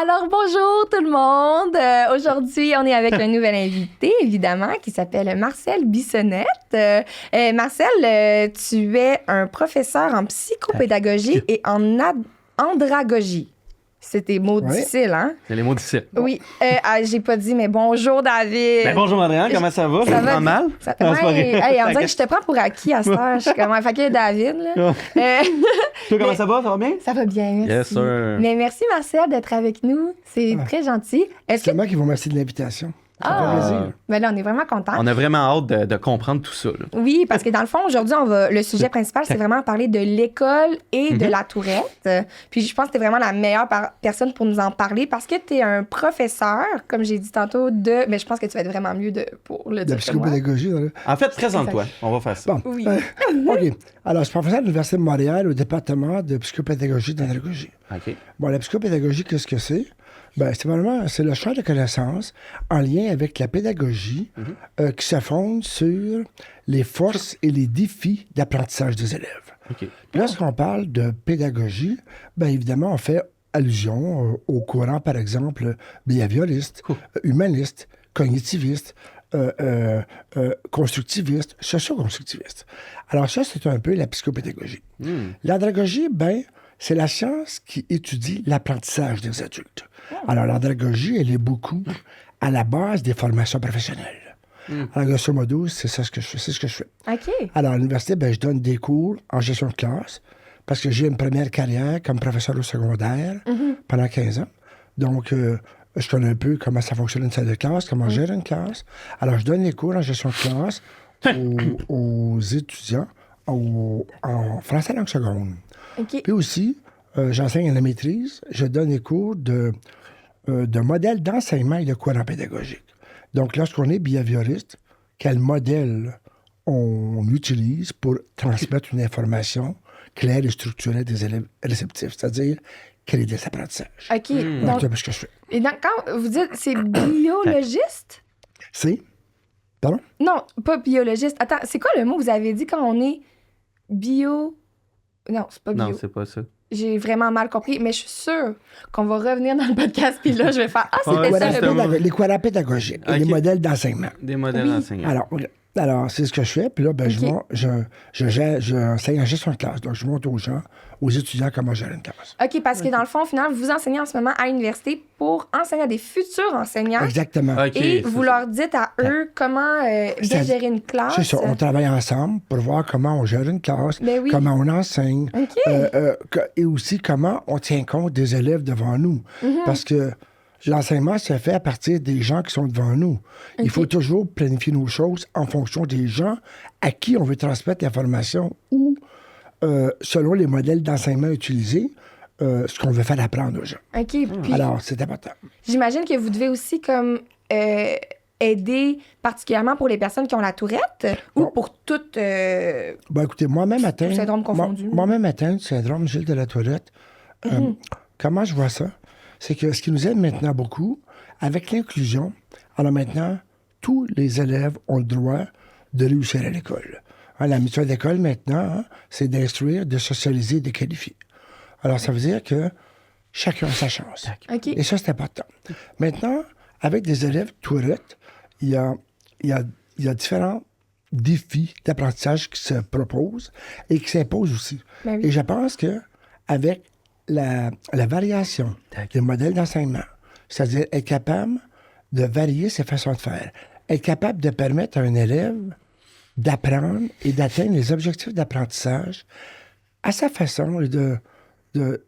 Alors, bonjour tout le monde. Aujourd'hui, on est avec un nouvel invité, évidemment, qui s'appelle Marcel Bissonnette. Marcel, tu es un professeur en psychopédagogie et en andragogie. C'est tes mots difficiles, hein? C'est les mots difficiles. Oui. J'ai pas dit, mais bonjour, David. Ben, bonjour, Adrien, comment ça va? Ça va mal? Ça, ouais, on dirait que je te prends pour acquis à cette heure. Je suis comme un fait David, là. Toi, comment ça va? Ça va bien? Ça va bien, merci. Yes, sir. Mais merci, Marcel, d'être avec nous. C'est très gentil. C'est moi qui vous remercie de l'invitation. Ça fait plaisir. Ben là, on est vraiment contents. On a vraiment hâte de comprendre tout ça. Là. Oui, parce que dans le fond, aujourd'hui, le sujet principal, c'est vraiment parler de l'école et de la Tourette. Puis je pense que tu es vraiment la meilleure personne pour nous en parler parce que tu es un professeur, comme j'ai dit tantôt, mais je pense que tu vas être vraiment mieux pour le dire. De psychopédagogie. Là. En fait, présente-toi. On va faire ça. Bon. Oui. OK. Alors, je suis professeur de l'Université de Montréal au département de psychopédagogie et d'andragogie. OK. Bon, la psychopédagogie, qu'est-ce que c'est? Ben, c'est le champ de connaissances en lien avec la pédagogie qui se fonde sur les forces et les défis d'apprentissage des élèves. OK. Lorsqu'on parle de pédagogie, bien évidemment, on fait allusion au courant, par exemple, behavioriste, humaniste, cognitiviste, constructiviste, socio-constructiviste. Alors ça, c'est un peu la psychopédagogie. L'andragogie, ben, c'est la science qui étudie l'apprentissage des adultes. Alors, l'andragogie, elle est beaucoup à la base des formations professionnelles. Alors, grosso modo, c'est ce que je fais. OK. Alors, à l'université, ben, je donne des cours en gestion de classe parce que j'ai une première carrière comme professeur au secondaire pendant 15 ans. Donc, je connais un peu comment ça fonctionne une salle de classe, comment gérer une classe. Alors, je donne les cours en gestion de classe aux étudiants en français langue seconde. OK. Puis aussi, j'enseigne à la maîtrise. Je donne des cours de modèles d'enseignement et de courant pédagogique. Donc, lorsqu'on est behavioriste, quel modèle on utilise pour transmettre une information claire et structurée des élèves réceptifs, c'est-à-dire créer des apprentissages. OK. Donc, c'est ce que je fais. Et donc, quand vous dites c'est biologiste? C'est? Pardon? Non, pas biologiste. Attends, c'est quoi le mot que vous avez dit quand on est bio... Non, c'est pas bio. Non, c'est pas ça. J'ai vraiment mal compris, mais je suis sûre qu'on va revenir dans le podcast, puis là, je vais faire « Ah, c'était Ouais, ça le mot! » Les courants pédagogiques et les modèles d'enseignement. Des modèles enseignants. Alors, c'est ce que je fais. Puis là, ben, j'enseigne en gestion de classe. Donc, je montre aux gens, aux étudiants, comment gérer une classe. OK, parce que dans le fond, au final, vous enseignez en ce moment à l'université pour enseigner à des futurs enseignants. Exactement. OK, Et c'est vous ça. leur dites à eux comment bien gérer une classe. C'est ça. On travaille ensemble pour voir comment on gère une classe, Ben oui. comment on enseigne, OK. et aussi comment on tient compte des élèves devant nous. Parce que l'enseignement se fait à partir des gens qui sont devant nous. Il faut toujours planifier nos choses en fonction des gens à qui on veut transmettre l'information ou, selon les modèles d'enseignement utilisés, ce qu'on veut faire apprendre aux gens. OK. Puis, Alors, c'est important. j'imagine que vous devez aussi comme aider particulièrement pour les personnes qui ont la Tourette ou pour toutes... Ben, écoutez, moi-même atteint... Tout syndrome confondu. Moi-même atteint du syndrome Gilles de la Tourette. Comment je vois ça? C'est que ce qui nous aide maintenant beaucoup, avec l'inclusion, alors maintenant, tous les élèves ont le droit de réussir à l'école. La mission d'école maintenant, c'est d'instruire, de socialiser, de qualifier. Alors, ça veut dire que chacun a sa chance. OK. Et ça, c'est important. Maintenant, avec des élèves Tourette, il y a différents défis d'apprentissage qui se proposent et qui s'imposent aussi. Ben oui. Et je pense que avec la variation des modèles d'enseignement, c'est-à-dire être capable de varier ses façons de faire, être capable de permettre à un élève d'apprendre et d'atteindre les objectifs d'apprentissage à sa façon et de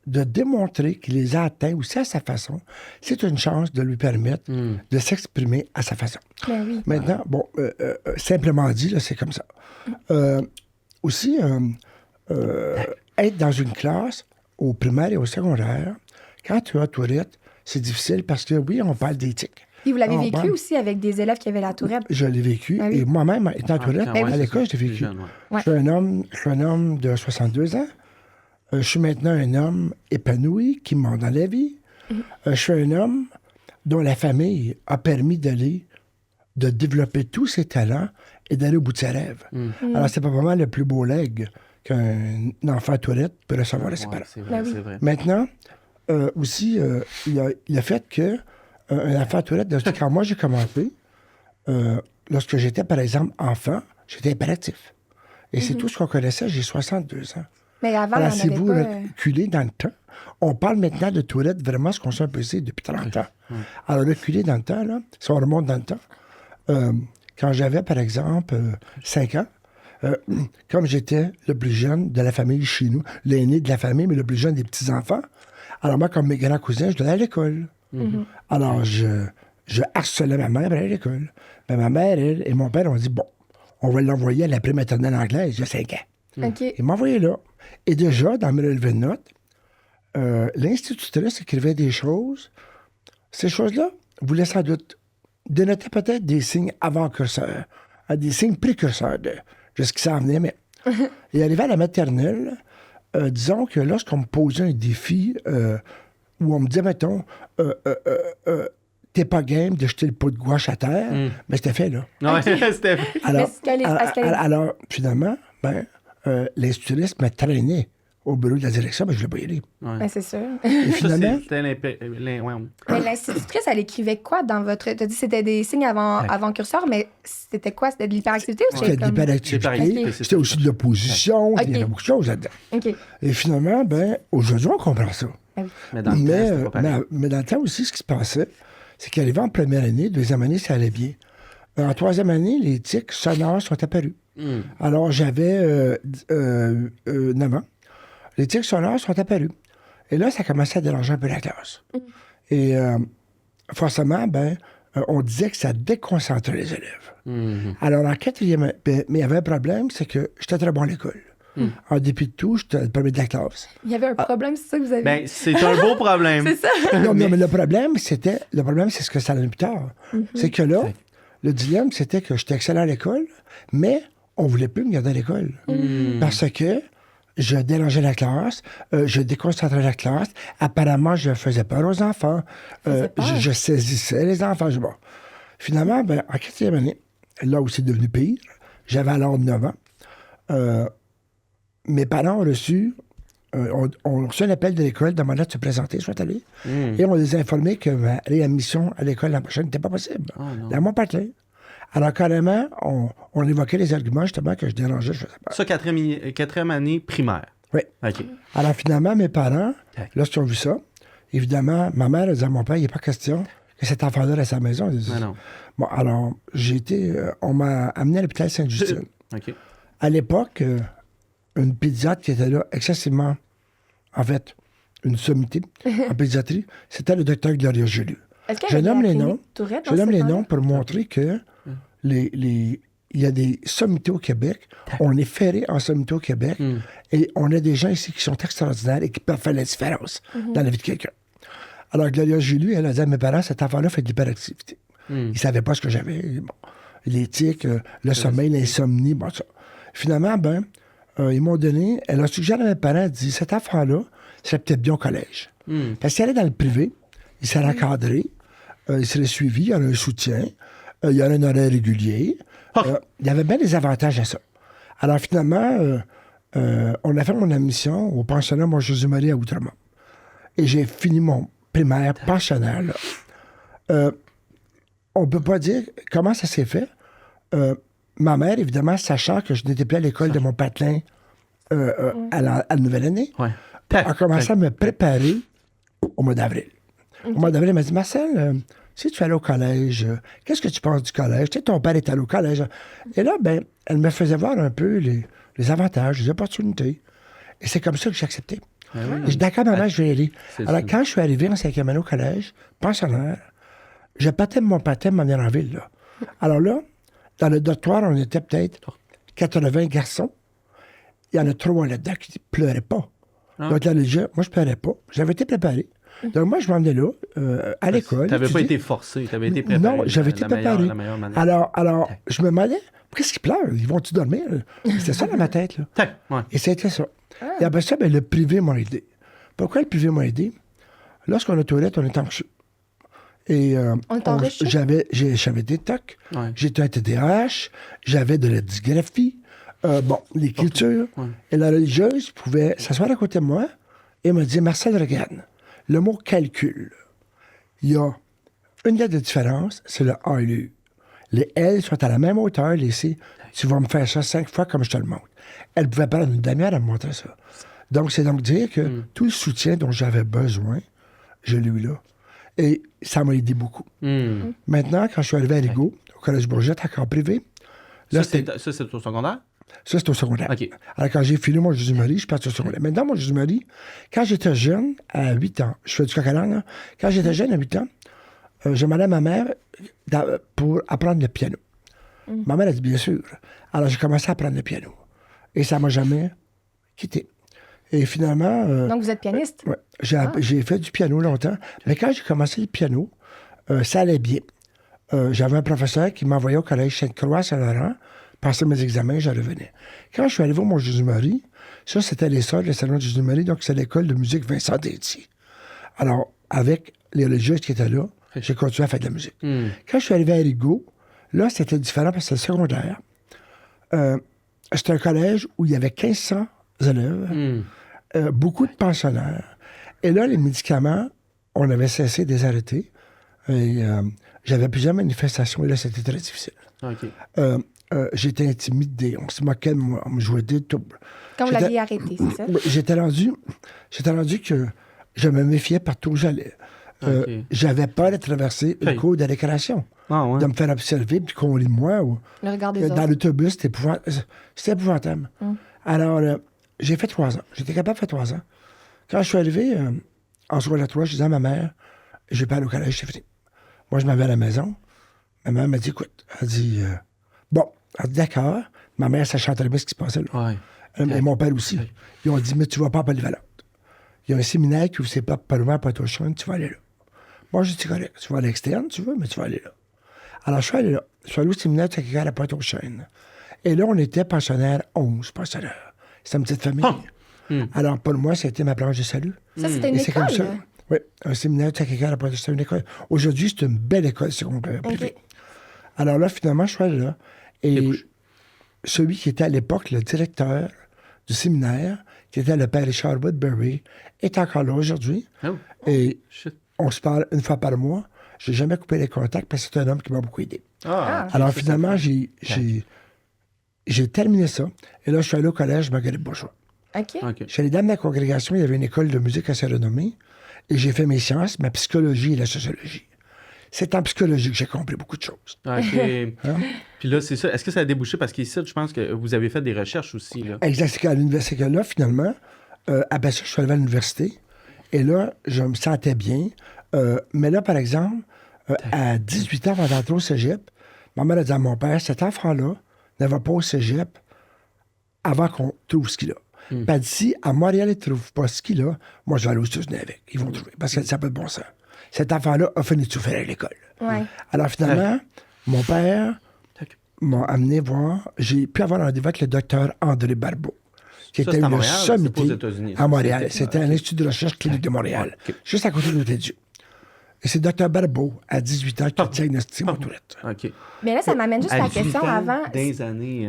démontrer qu'il les a atteints aussi à sa façon, c'est une chance de lui permettre de s'exprimer à sa façon. Ben oui. Maintenant, bon, simplement dit, là, c'est comme ça. Aussi, être dans une classe, au primaire et au secondaire, quand tu as Tourette, c'est difficile parce que, oui, on parle d'éthique. Et vous l'avez On vécu parle- aussi avec des élèves qui avaient la Tourette. Je l'ai vécu. Ah oui. Et moi-même, étant Tourette, ouais, à c'est l'école, ça. je l'ai vécu. Plus jeune, ouais. Ouais. Je suis un homme de 62 ans. Je suis maintenant un homme épanoui, qui monte dans la vie. Je suis un homme dont la famille a permis de développer tous ses talents et d'aller au bout de ses rêves. Alors, c'est pas vraiment le plus beau legs qu'un enfant Tourette peut recevoir de ses Ouais, parents. c'est vrai, Ben oui. c'est vrai. Maintenant, aussi, il y a le fait que un affaire toilette, quand moi j'ai commencé, lorsque j'étais, par exemple, enfant, j'étais hyperactif. Et c'est tout ce qu'on connaissait, j'ai 62 ans. Mais avant, Alors, on si avait vous pas... reculez dans le temps, on parle maintenant de toilettes vraiment ce qu'on sait un peu c'est depuis 30 ans. Alors, reculer dans le temps, là, si on remonte dans le temps, quand j'avais, par exemple, 5 ans, comme j'étais le plus jeune de la famille chez nous, l'aîné de la famille, mais le plus jeune des petits-enfants, alors moi, comme mes grands cousins, je devais aller à l'école. Alors, je harcelais ma mère pour aller à l'école. Mais ma mère, elle, et mon père ont dit, bon, on va l'envoyer à la prématernelle anglaise, il y a 5 ans. OK. Il m'a envoyé là. Et déjà, dans mes relevés de notes, l'institutrice écrivait des choses. Ces choses-là voulaient sans doute dénoter peut-être des signes avant-curseurs, des signes précurseurs de ce qui s'en venait. Mais et arrivé à la maternelle, disons que lorsqu'on me posait un défi où on me disait, mettons, t'es pas game de jeter le pot de gouache à terre, mais c'était fait, là. Ouais, c'était... Alors, est-ce qu'elle- alors, finalement, l'institutrice m'a traîné au bureau de la direction, mais je ne l'ai pas y aller. Ouais. Ben, c'est sûr. Et Ça, finalement, c'était ouais. Mais l'institutrice, elle écrivait quoi dans votre... T'as dit que c'était des signes avant-curseurs, mais c'était quoi? C'était de l'hyperactivité ou c'était de comme... l'hyperactivité, L'hyperactivité, c'est c'était ça. aussi de l'opposition, Ok. il y avait beaucoup de choses là-dedans. OK. Et finalement, aujourd'hui, on comprend ça. Mais dans le temps, c'était pas pareil. Mais dans le temps aussi, ce qui se passait, c'est qu'arrivé en première année, deuxième année, ça allait bien. En troisième année, les tics sonores sont apparus. Alors, j'avais 9 ans. Les tics sonores sont apparus. Et là, ça commençait à déranger un peu la classe. Et forcément, on disait que ça déconcentrait les élèves. Alors, en quatrième... mais il y avait un problème, c'est que j'étais très bon à l'école. En dépit de tout, j'étais le premier de la classe. Il y avait un problème, c'est ça que vous avez... Ben, c'est un beau problème. c'est ça? Non, mais le problème, c'est ce que ça allait plus tard. C'est que là, le dilemme, c'était que j'étais excellent à l'école, mais on voulait plus me garder à l'école. Parce que je dérangeais la classe, je déconcentrais la classe. Apparemment, je faisais peur aux enfants. Je saisissais les enfants. Bon. Finalement, en quatrième année, là où c'est devenu pire, j'avais alors 9 ans. Mes parents ont reçu un appel de l'école demandant de se présenter, soit allé. Et on les a informés que ma réadmission à l'école l'an prochain n'était pas possible. Dans mon patin. Alors, carrément, on évoquait les arguments, justement, que je dérangeais, je faisais pas. Ça, quatrième année primaire. Oui. OK. Alors, finalement, mes parents, lorsqu'ils ont vu ça, évidemment, ma mère a dit à mon père, il n'est pas question que cet enfant-là reste à la maison. Elle a dit, Non. bon, alors, on m'a amené à l'hôpital Sainte-Justine. OK. À l'époque, une pédiatre qui était là excessivement, en fait, une sommité en pédiatrie, c'était le docteur Gloria Julie. Est-ce qu'il y Je avait nomme la les clinique noms. Tourette Je dans nomme ce les temps-là? noms pour montrer que il y a des sommités au Québec. On est ferré en sommité au Québec. Et on a des gens ici qui sont extraordinaires et qui peuvent faire la différence dans la vie de quelqu'un. Alors, Gloria Julie, elle a dit à mes parents, cet enfant-là fait de l'hyperactivité. Ils ne savaient pas ce que j'avais. Bon, les tics, le sommeil, l'insomnie, bon, ça. Finalement, ils m'ont donné... Elle a suggéré à mes parents, elle dit, cet enfant-là serait peut-être bien au collège. Parce qu'il allait dans le privé, il serait encadré, il serait suivi, il y aurait un soutien, il y aurait un horaire régulier. Il y avait bien des avantages à ça. Alors, finalement, on a fait mon admission au pensionnat Mont-Jésus-Marie à Outremont. Et j'ai fini mon primaire pensionnaire, là. On ne peut pas dire comment ça s'est fait. Ma mère, évidemment, sachant que je n'étais plus à l'école de mon patelin à la nouvelle année, a commencé à me préparer au mois d'avril. Au mois d'avril, elle m'a dit, Marcel, si tu allais au collège, qu'est-ce que tu penses du collège? Tu sais, ton père est allé au collège. Et là, elle me faisait voir un peu les avantages, les opportunités. Et c'est comme ça que j'ai accepté. Et je dis, d'accord, maman, je vais y aller. Alors, quand je suis arrivé en 5e année au collège, pensionnaire, je partais de mon patin m'en venir en ville, là. Alors là, dans le dortoir, on était peut-être 80 garçons. Il y en a 3 là-dedans qui ne pleuraient pas. Donc, là, moi, je ne pleurais pas. J'avais été préparé. Donc, moi, je m'en venais là, à l'école. Tu n'avais pas étudier. été forcé, tu avais été préparé. Non, j'avais été préparé. La meilleure manière. Alors, je me demandais, qu'est-ce qu'ils pleurent? Ils vont-tu dormir? C'était ça dans ma tête, là. Ouais. Et c'était ça. Et après ça, le privé m'a aidé. Pourquoi le privé m'a aidé? Lorsqu'on est aux toilettes, on est anxieux. Et j'avais des TOC, j'étais un TDAH, j'avais de la dysgraphie, l'écriture. Et la religieuse pouvait s'asseoir à côté de moi et me dire, Marcel, regarde, Le mot calcul, il y a une lettre de différence, c'est le A et le U. Les L sont à la même hauteur, les C. Tu vas me faire ça 5 fois comme je te le montre. Elle pouvait prendre une demi-heure à me montrer ça. Donc, c'est donc dire que tout le soutien dont j'avais besoin, je l'ai eu là. Et ça m'a aidé beaucoup. Maintenant, quand je suis arrivé à Rigaud, au Collège Bourget, encore privé, là, ça, c'est au secondaire? Ça, c'est au secondaire. OK. Alors, quand j'ai fini mon Jésus-Marie, je suis parti au secondaire. Maintenant, mon Jésus-Marie, quand j'étais jeune, à 8 ans, je fais du coq à l'âne, quand j'étais jeune, à 8 ans, je demandais à ma mère pour apprendre le piano. Ma mère a dit bien sûr. Alors, j'ai commencé à apprendre le piano. Et ça ne m'a jamais quitté. Et finalement... Donc, vous êtes pianiste? Oui. J'ai fait du piano longtemps. Mais quand j'ai commencé le piano, ça allait bien. J'avais un professeur qui m'envoyait au collège Sainte-Croix à Saint-Laurent, passer mes examens, je revenais. Quand je suis arrivé au Mont Jésus-Marie, ça, c'était les sœurs, le salon de Jésus-Marie, donc c'est l'école de musique Vincent Détier. Alors, avec les religieuses qui étaient là, j'ai continué à faire de la musique. Quand je suis arrivé à Rigaud, là, c'était différent parce que c'était le secondaire. C'était un collège où il y avait 1500 élèves, beaucoup de pensionnaires. Et là, les médicaments, on avait cessé de les arrêter. Et j'avais plusieurs manifestations et là, c'était très difficile. OK. J'étais intimidé. On se moquait de moi. On me jouait des tours. Quand vous l'aviez arrêté, c'est ça? J'étais rendu que je me méfiais partout où j'allais. J'avais peur de traverser une cour de récréation. De me faire observer puis qu'on lit de moi. Ou, le regard des autres. Dans l'autobus, c'était épouvantable. Alors, j'ai fait 3 ans. J'étais capable de faire 3 ans. Quand je suis arrivé en secondaire 3, je disais à ma mère, je vais pas aller au collège, c'est fini. Moi, je m'en vais à la maison. Ma mère m'a dit, écoute, elle dit, d'accord. Ma mère, ça chantait bien ce qui se passait là. Et mon père aussi. Ils ont dit, mais tu vas pas à Polyvalente. Il y a un séminaire qui ouvre ses portes par à Pointe-aux-Chênes, tu vas aller là. Moi, je dis, correct, tu vas à l'externe, tu veux, mais tu vas aller là. Alors, je suis allé là. Je suis allé au séminaire de Sacré-Cœur à Pointe-aux-Chênes. Et là, on était pensionnaires, 11 pensionnaires. C'était une petite famille. Alors, pour moi, c'était ma planche de salut. Ça, c'était une Et c'est école? comme ça. Oui, un séminaire de Sacré-Cœur à Pointe-aux-Chênes, une école. Aujourd'hui, c'est une belle école secondaire privée. Alors là, finalement, je suis allé là. Et celui qui était à l'époque le directeur du séminaire, qui était le père Richard Woodbury, est encore là aujourd'hui. Et on se parle une fois par mois. Je n'ai jamais coupé les contacts parce que c'est un homme qui m'a beaucoup aidé. Alors finalement, j'ai terminé ça. Et là, je suis allé au collège Marguerite-Bourgeois. Je suis allé dans ma congrégation, il y avait une école de musique assez renommée. Et j'ai fait mes sciences, ma psychologie et la sociologie. C'est en psychologie que j'ai compris beaucoup de choses. Puis là, c'est ça. Est-ce que ça a débouché? Parce qu'ici, je pense que vous avez fait des recherches aussi. Là. Exact. C'est qu'à l'université, là, finalement, après ça, je suis arrivé à l'université. Et là, je me sentais bien. Mais là, par exemple, à 18 ans, avant d'entrer au cégep, ma mère a dit à mon père, cet enfant-là ne va pas au cégep avant qu'on trouve ce qu'il a. Puis elle dit, si à Montréal, ils ne trouvent pas ce qu'il a, moi, je vais aller aux États-Unis avec. Ils vont trouver. Parce que ça n'a pas de bon sens. Cet enfant-là a fini de souffrir à l'école. Alors, finalement, mon père m'a amené voir. J'ai pu avoir un rendez-vous avec le docteur André Barbeau, qui était une sommité à Montréal. C'était à l'Institut de recherche clinique de Montréal, juste à côté de l'Hôtel-Dieu. Et c'est le docteur Barbeau, à 18 ans, qui a diagnostiqué mon Tourette. Mais là, ça m'amène juste à la question avant. Des années.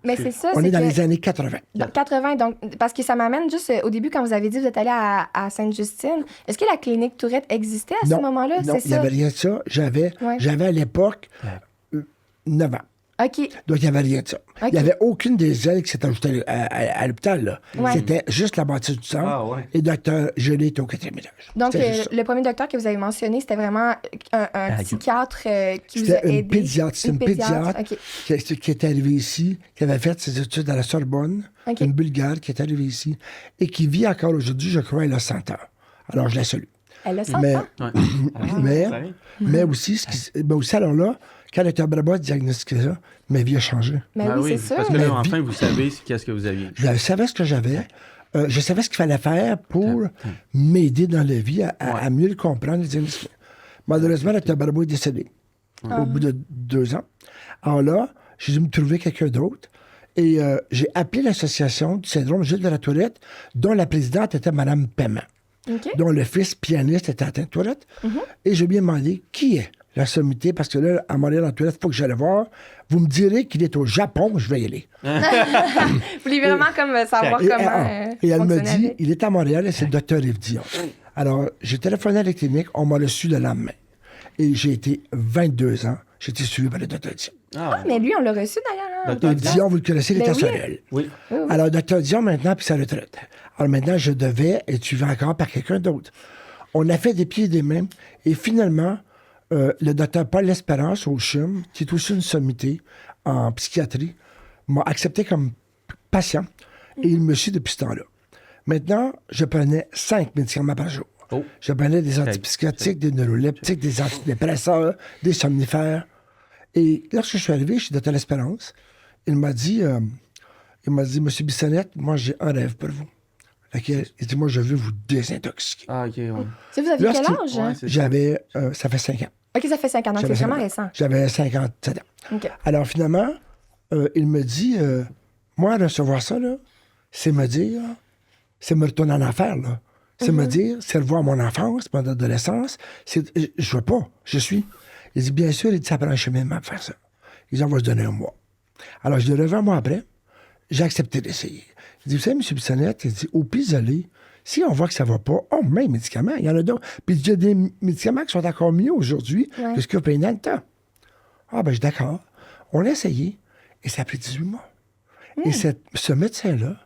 Mais c'est ça. On est dans les années 80. 80, donc, parce que ça m'amène juste au début, quand vous avez dit que vous êtes allé à Sainte-Justine, est-ce que la clinique Tourette existait à ce moment-là? Non, il n'y avait rien de ça. J'avais à l'époque 9 ans. Donc, il n'y avait rien de ça. Il n'y avait aucune des ailes qui s'est ajoutée à l'hôpital. C'était juste la bâtisse du centre. Et le docteur Gelé était au 4e étage. Donc, le premier docteur que vous avez mentionné, c'était vraiment un psychiatre qui vous a aidé. Une pédiatre qui est arrivée ici, qui avait fait ses études à la Sorbonne, une Bulgare qui est arrivée ici, et qui vit encore aujourd'hui, je crois, elle a 100 ans. Alors, je la salue. Elle a 100 ans? Mais aussi, alors là, quand le docteur Barbeau a diagnostiqué ça, ma vie a changé. Mais oui, c'est sûr. Parce que là, enfin, vous savez qu'est-ce que vous aviez. Je savais ce que j'avais. Je savais ce qu'il fallait faire pour m'aider dans la vie à mieux le comprendre. Malheureusement, le docteur Barbeau est décédé au bout de 2 ans. Alors là, j'ai dû me trouver quelqu'un d'autre. Et j'ai appelé l'association du syndrome Gilles de la Tourette, dont la présidente était Mme Paiement, dont le fils pianiste était atteint de Tourette. Et je lui ai demandé qui est la sommité, parce que là, à Montréal, en Tourette, il faut que j'aille voir. Vous me direz qu'il est au Japon, je vais y aller. Vous voulez vraiment comme savoir comment et elle me dit, il est à Montréal et c'est le docteur Yves Dion. Alors, j'ai téléphoné à la clinique, on m'a reçu le lendemain. Et j'ai été 22 ans, j'ai été suivi par le Dr. Dion. Ah, mais lui, on l'a reçu d'ailleurs. Hein. Dr. Dion, vous le connaissez, il était Ben oui. sur elle. Oui. Alors, Dr. Dion, maintenant, puis sa retraite. Alors, maintenant, je devais être suivi encore par quelqu'un d'autre. On a fait des pieds et des mains, et finalement, le docteur Paul L'Espérance au CHUM, qui est aussi une sommité en psychiatrie, m'a accepté comme patient, et il me suit depuis ce temps-là. Maintenant, je prenais 5 médicaments par jour. Oh. Je prenais des antipsychotiques, des neuroleptiques, des antidépresseurs, des somnifères. Et lorsque je suis arrivé chez Dr. L'Espérance, il m'a dit, Monsieur Bissonnette, moi, j'ai un rêve pour vous. Laquelle, il dit, moi, je veux vous désintoxiquer. Ah, OK, ouais. Tu sais, vous aviez quel Lorsqu'il- âge? Ouais, c'est ça. J'avais, ça fait 5 ans. OK, ça fait 5 ans, donc c'est J'avais vraiment 5 ans. récent. J'avais 57 ans. OK. Alors, finalement, il me dit, moi, recevoir ça, là, c'est me dire, c'est me retourner en enfer, là. C'est me dire, c'est revoir mon enfance, mon adolescence. Je veux pas, je suis. Il dit, bien sûr, il dit, ça prend un cheminement pour faire ça. Il dit, on va se donner un mois. Alors, je l'ai revu un mois après. J'ai accepté d'essayer. Il dit, vous savez, M. Bissonnette, il dit, au pis-aller, si on voit que ça va pas, on met les médicaments. Il y en a d'autres. Puis il y a des médicaments qui sont encore mieux aujourd'hui que ce qu'il y a payé dans le temps. Ah, ben, je suis d'accord. On l'a essayé et ça a pris 18 mois. Et ce médecin-là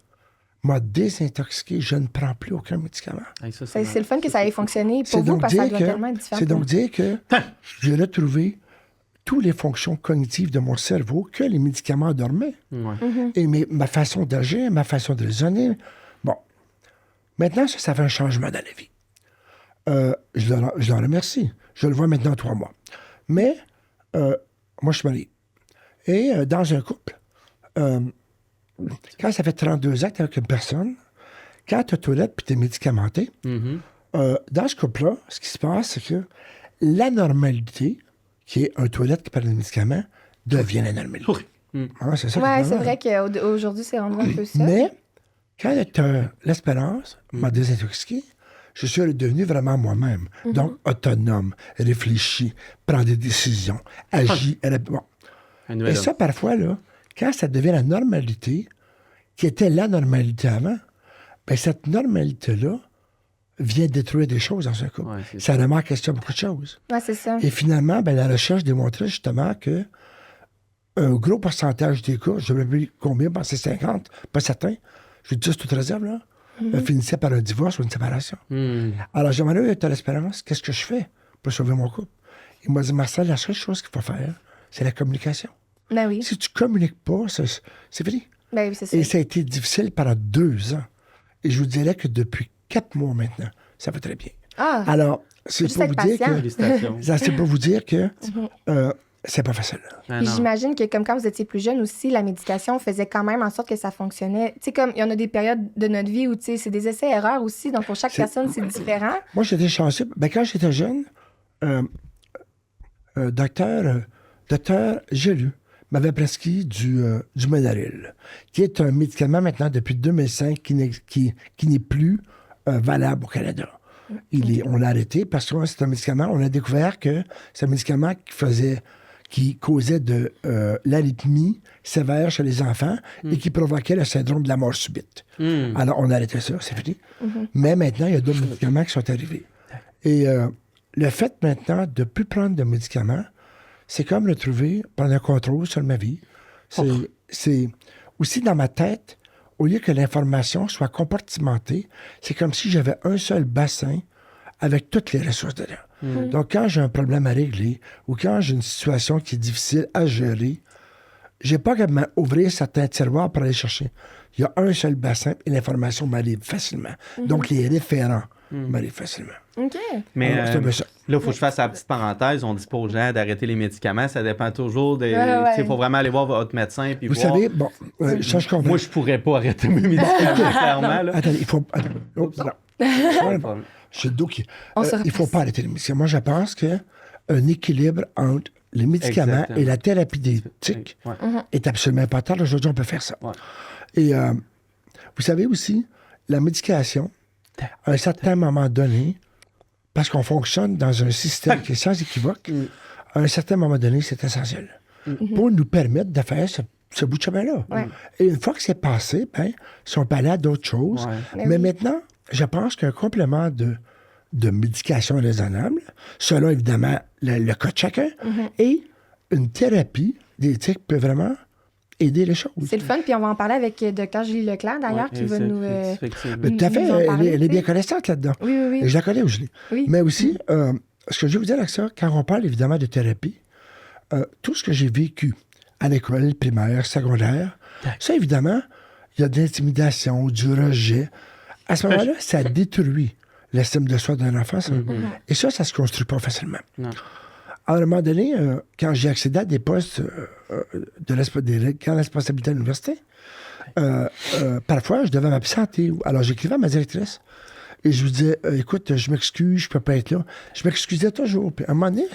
m'a désintoxiqué. Je ne prends plus aucun médicament. Hey, ça, C'est le fun que ça ait fonctionné pour C'est vous donc parce que ça dire doit que- tellement être différent. C'est donc dire que j'ai retrouvé toutes les fonctions cognitives de mon cerveau que les médicaments dormaient. Ouais. Et ma façon d'agir, ma façon de raisonner. Bon. Maintenant, ça fait un changement dans la vie. Je l'en remercie. Je le vois maintenant 3 mois. Mais, moi, je suis marié. Et dans un couple, quand ça fait 32 ans que tu es avec une personne, quand tu es toilette puis tu es médicamenté, dans ce couple-là, ce qui se passe, c'est que la normalité, qui est un toilette qui prend des médicaments, devient la normalité. Ah, c'est ça Ouais, qui est c'est normal. vrai qu'aujourd'hui, c'est rendu un peu ça. Mais quand l'espérance m'a désintoxiqué, je suis devenu vraiment moi-même. Donc, autonome, réfléchi, prend des décisions, agit. Bon. Un nouvel Et ça, homme. parfois, là, quand ça devient la normalité, qui était la normalité avant, bien, cette normalité-là vient détruire des choses dans un couple. Ouais, c'est Ça remet en question beaucoup de choses. Ouais, c'est ça. Et finalement, ben, la recherche démontrait justement que un gros pourcentage des cas, je ne sais plus combien, ben, c'est 50, pas certain, je dis ça toute réserve, là, finissaient par un divorce ou une séparation. Alors, j'ai demandé à l'espérance, qu'est-ce que je fais pour sauver mon couple? Il m'a dit, Marcel, la seule chose qu'il faut faire, c'est la communication. Ben oui. Si tu ne communiques pas, c'est fini. Ben oui, c'est ça. Et ça a été difficile pendant 2 ans. Et je vous dirais que depuis 4 mois maintenant, ça va très bien. Ah, Alors, c'est Juste pour vous être dire patient. que... Félicitations. Ça, c'est pour vous dire que c'est pas facile. Ah, puis non. j'imagine que comme quand vous étiez plus jeune aussi, la médication faisait quand même en sorte que ça fonctionnait. Tu sais, comme il y en a des périodes de notre vie où, tu sais, c'est des essais-erreurs aussi. Donc, pour chaque personne, c'est différent. Moi, j'étais chanceux. Ben, quand j'étais jeune, docteur Gelu m'avait prescrit du Ménaril, qui est un médicament maintenant depuis 2005 qui n'est plus valable au Canada. On l'a arrêté parce que c'est un médicament, on a découvert que c'est un médicament qui causait de l'arythmie sévère chez les enfants et qui provoquait le syndrome de la mort subite. Alors, on a arrêté ça, c'est fini. Mais maintenant, il y a d'autres médicaments qui sont arrivés. Et le fait maintenant de ne plus prendre de médicaments, c'est comme prendre un contrôle sur ma vie. C'est aussi dans ma tête, au lieu que l'information soit compartimentée, c'est comme si j'avais un seul bassin avec toutes les ressources dedans. Donc, quand j'ai un problème à régler ou quand j'ai une situation qui est difficile à gérer, j'ai pas qu'à ouvrir certains tiroirs pour aller chercher. Il y a un seul bassin et l'information m'arrive facilement. Donc, les référents m'arrivent facilement. OK. Mais Alors, c'est un peu ça. là, il faut que je fasse la petite parenthèse. On dit pas aux gens d'arrêter les médicaments. Ça dépend toujours des. Ouais. Il faut vraiment aller voir votre médecin. Puis Vous voir. savez, bon, ça, je comprends. Moi, je pourrais pas arrêter mes médicaments, clairement. Là. Attendez, il faut... Oups, non. Ouais, j'ai le dos qui... On se il ne faut replace. pas arrêter les médicaments. Moi, je pense qu'un équilibre entre les médicaments Exactement. et la thérapie des tics Ouais. est absolument important. Aujourd'hui, on peut faire ça. Ouais. Et vous savez aussi, la médication, à un certain moment donné, parce qu'on fonctionne dans un système qui est sans équivoque, à un certain moment donné, c'est essentiel. Pour nous permettre de faire ce bout de chemin-là. Ouais. Et une fois que c'est passé, ben, si on peut aller à d'autres choses. Ouais. Mais oui. maintenant, je pense qu'un complément de médication raisonnable, selon évidemment le cas de chacun, et une thérapie d'éthique peut vraiment aider les choses. C'est le fun, puis on va en parler avec Dr. Julie Leclerc, d'ailleurs, qui va nous... Effectivement. Mais tout à fait, nous en parler, elle est bien tu sais. connaissante là-dedans. Oui, oui, oui. Et je la connais, Julie. Oui. Mais aussi, ce que je veux vous dire avec ça, quand on parle évidemment de thérapie, tout ce que j'ai vécu à l'école primaire, secondaire, ça évidemment, il y a de l'intimidation, du rejet. À ce moment-là, ça détruit l'estime de soi d'un enfant. Ça. Et ça se construit pas facilement. Non. À un moment donné, quand j'ai accédé à des postes des grandes responsabilités à l'université, parfois, je devais m'absenter. Alors, j'écrivais à ma directrice et je lui disais, écoute, je m'excuse, je peux pas être là. Je m'excusais toujours. Puis à un moment donné,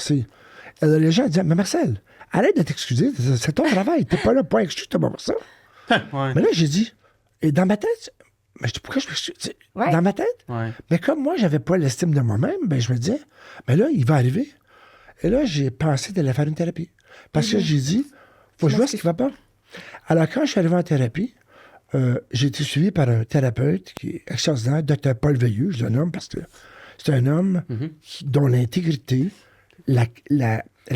les gens disaient, mais Marcel, arrête de t'excuser, c'est ton travail, t'es pas là pour excuser, t'as pas pour ça. Ouais. Mais là, j'ai dit, et dans ma tête, mais je dis, pourquoi je m'excuse? Ouais. Dans ma tête, Ouais. mais comme moi, j'avais pas l'estime de moi-même, ben je me disais, mais là, il va arriver. Et là, j'ai pensé d'aller faire une thérapie. Parce que j'ai dit, faut que je vois ce qui va pas. Alors, quand je suis arrivé en thérapie, j'ai été suivi par un thérapeute qui est extraordinaire, Dr. Paul Veilleux, je le nomme parce que c'est un homme dont l'intégrité, la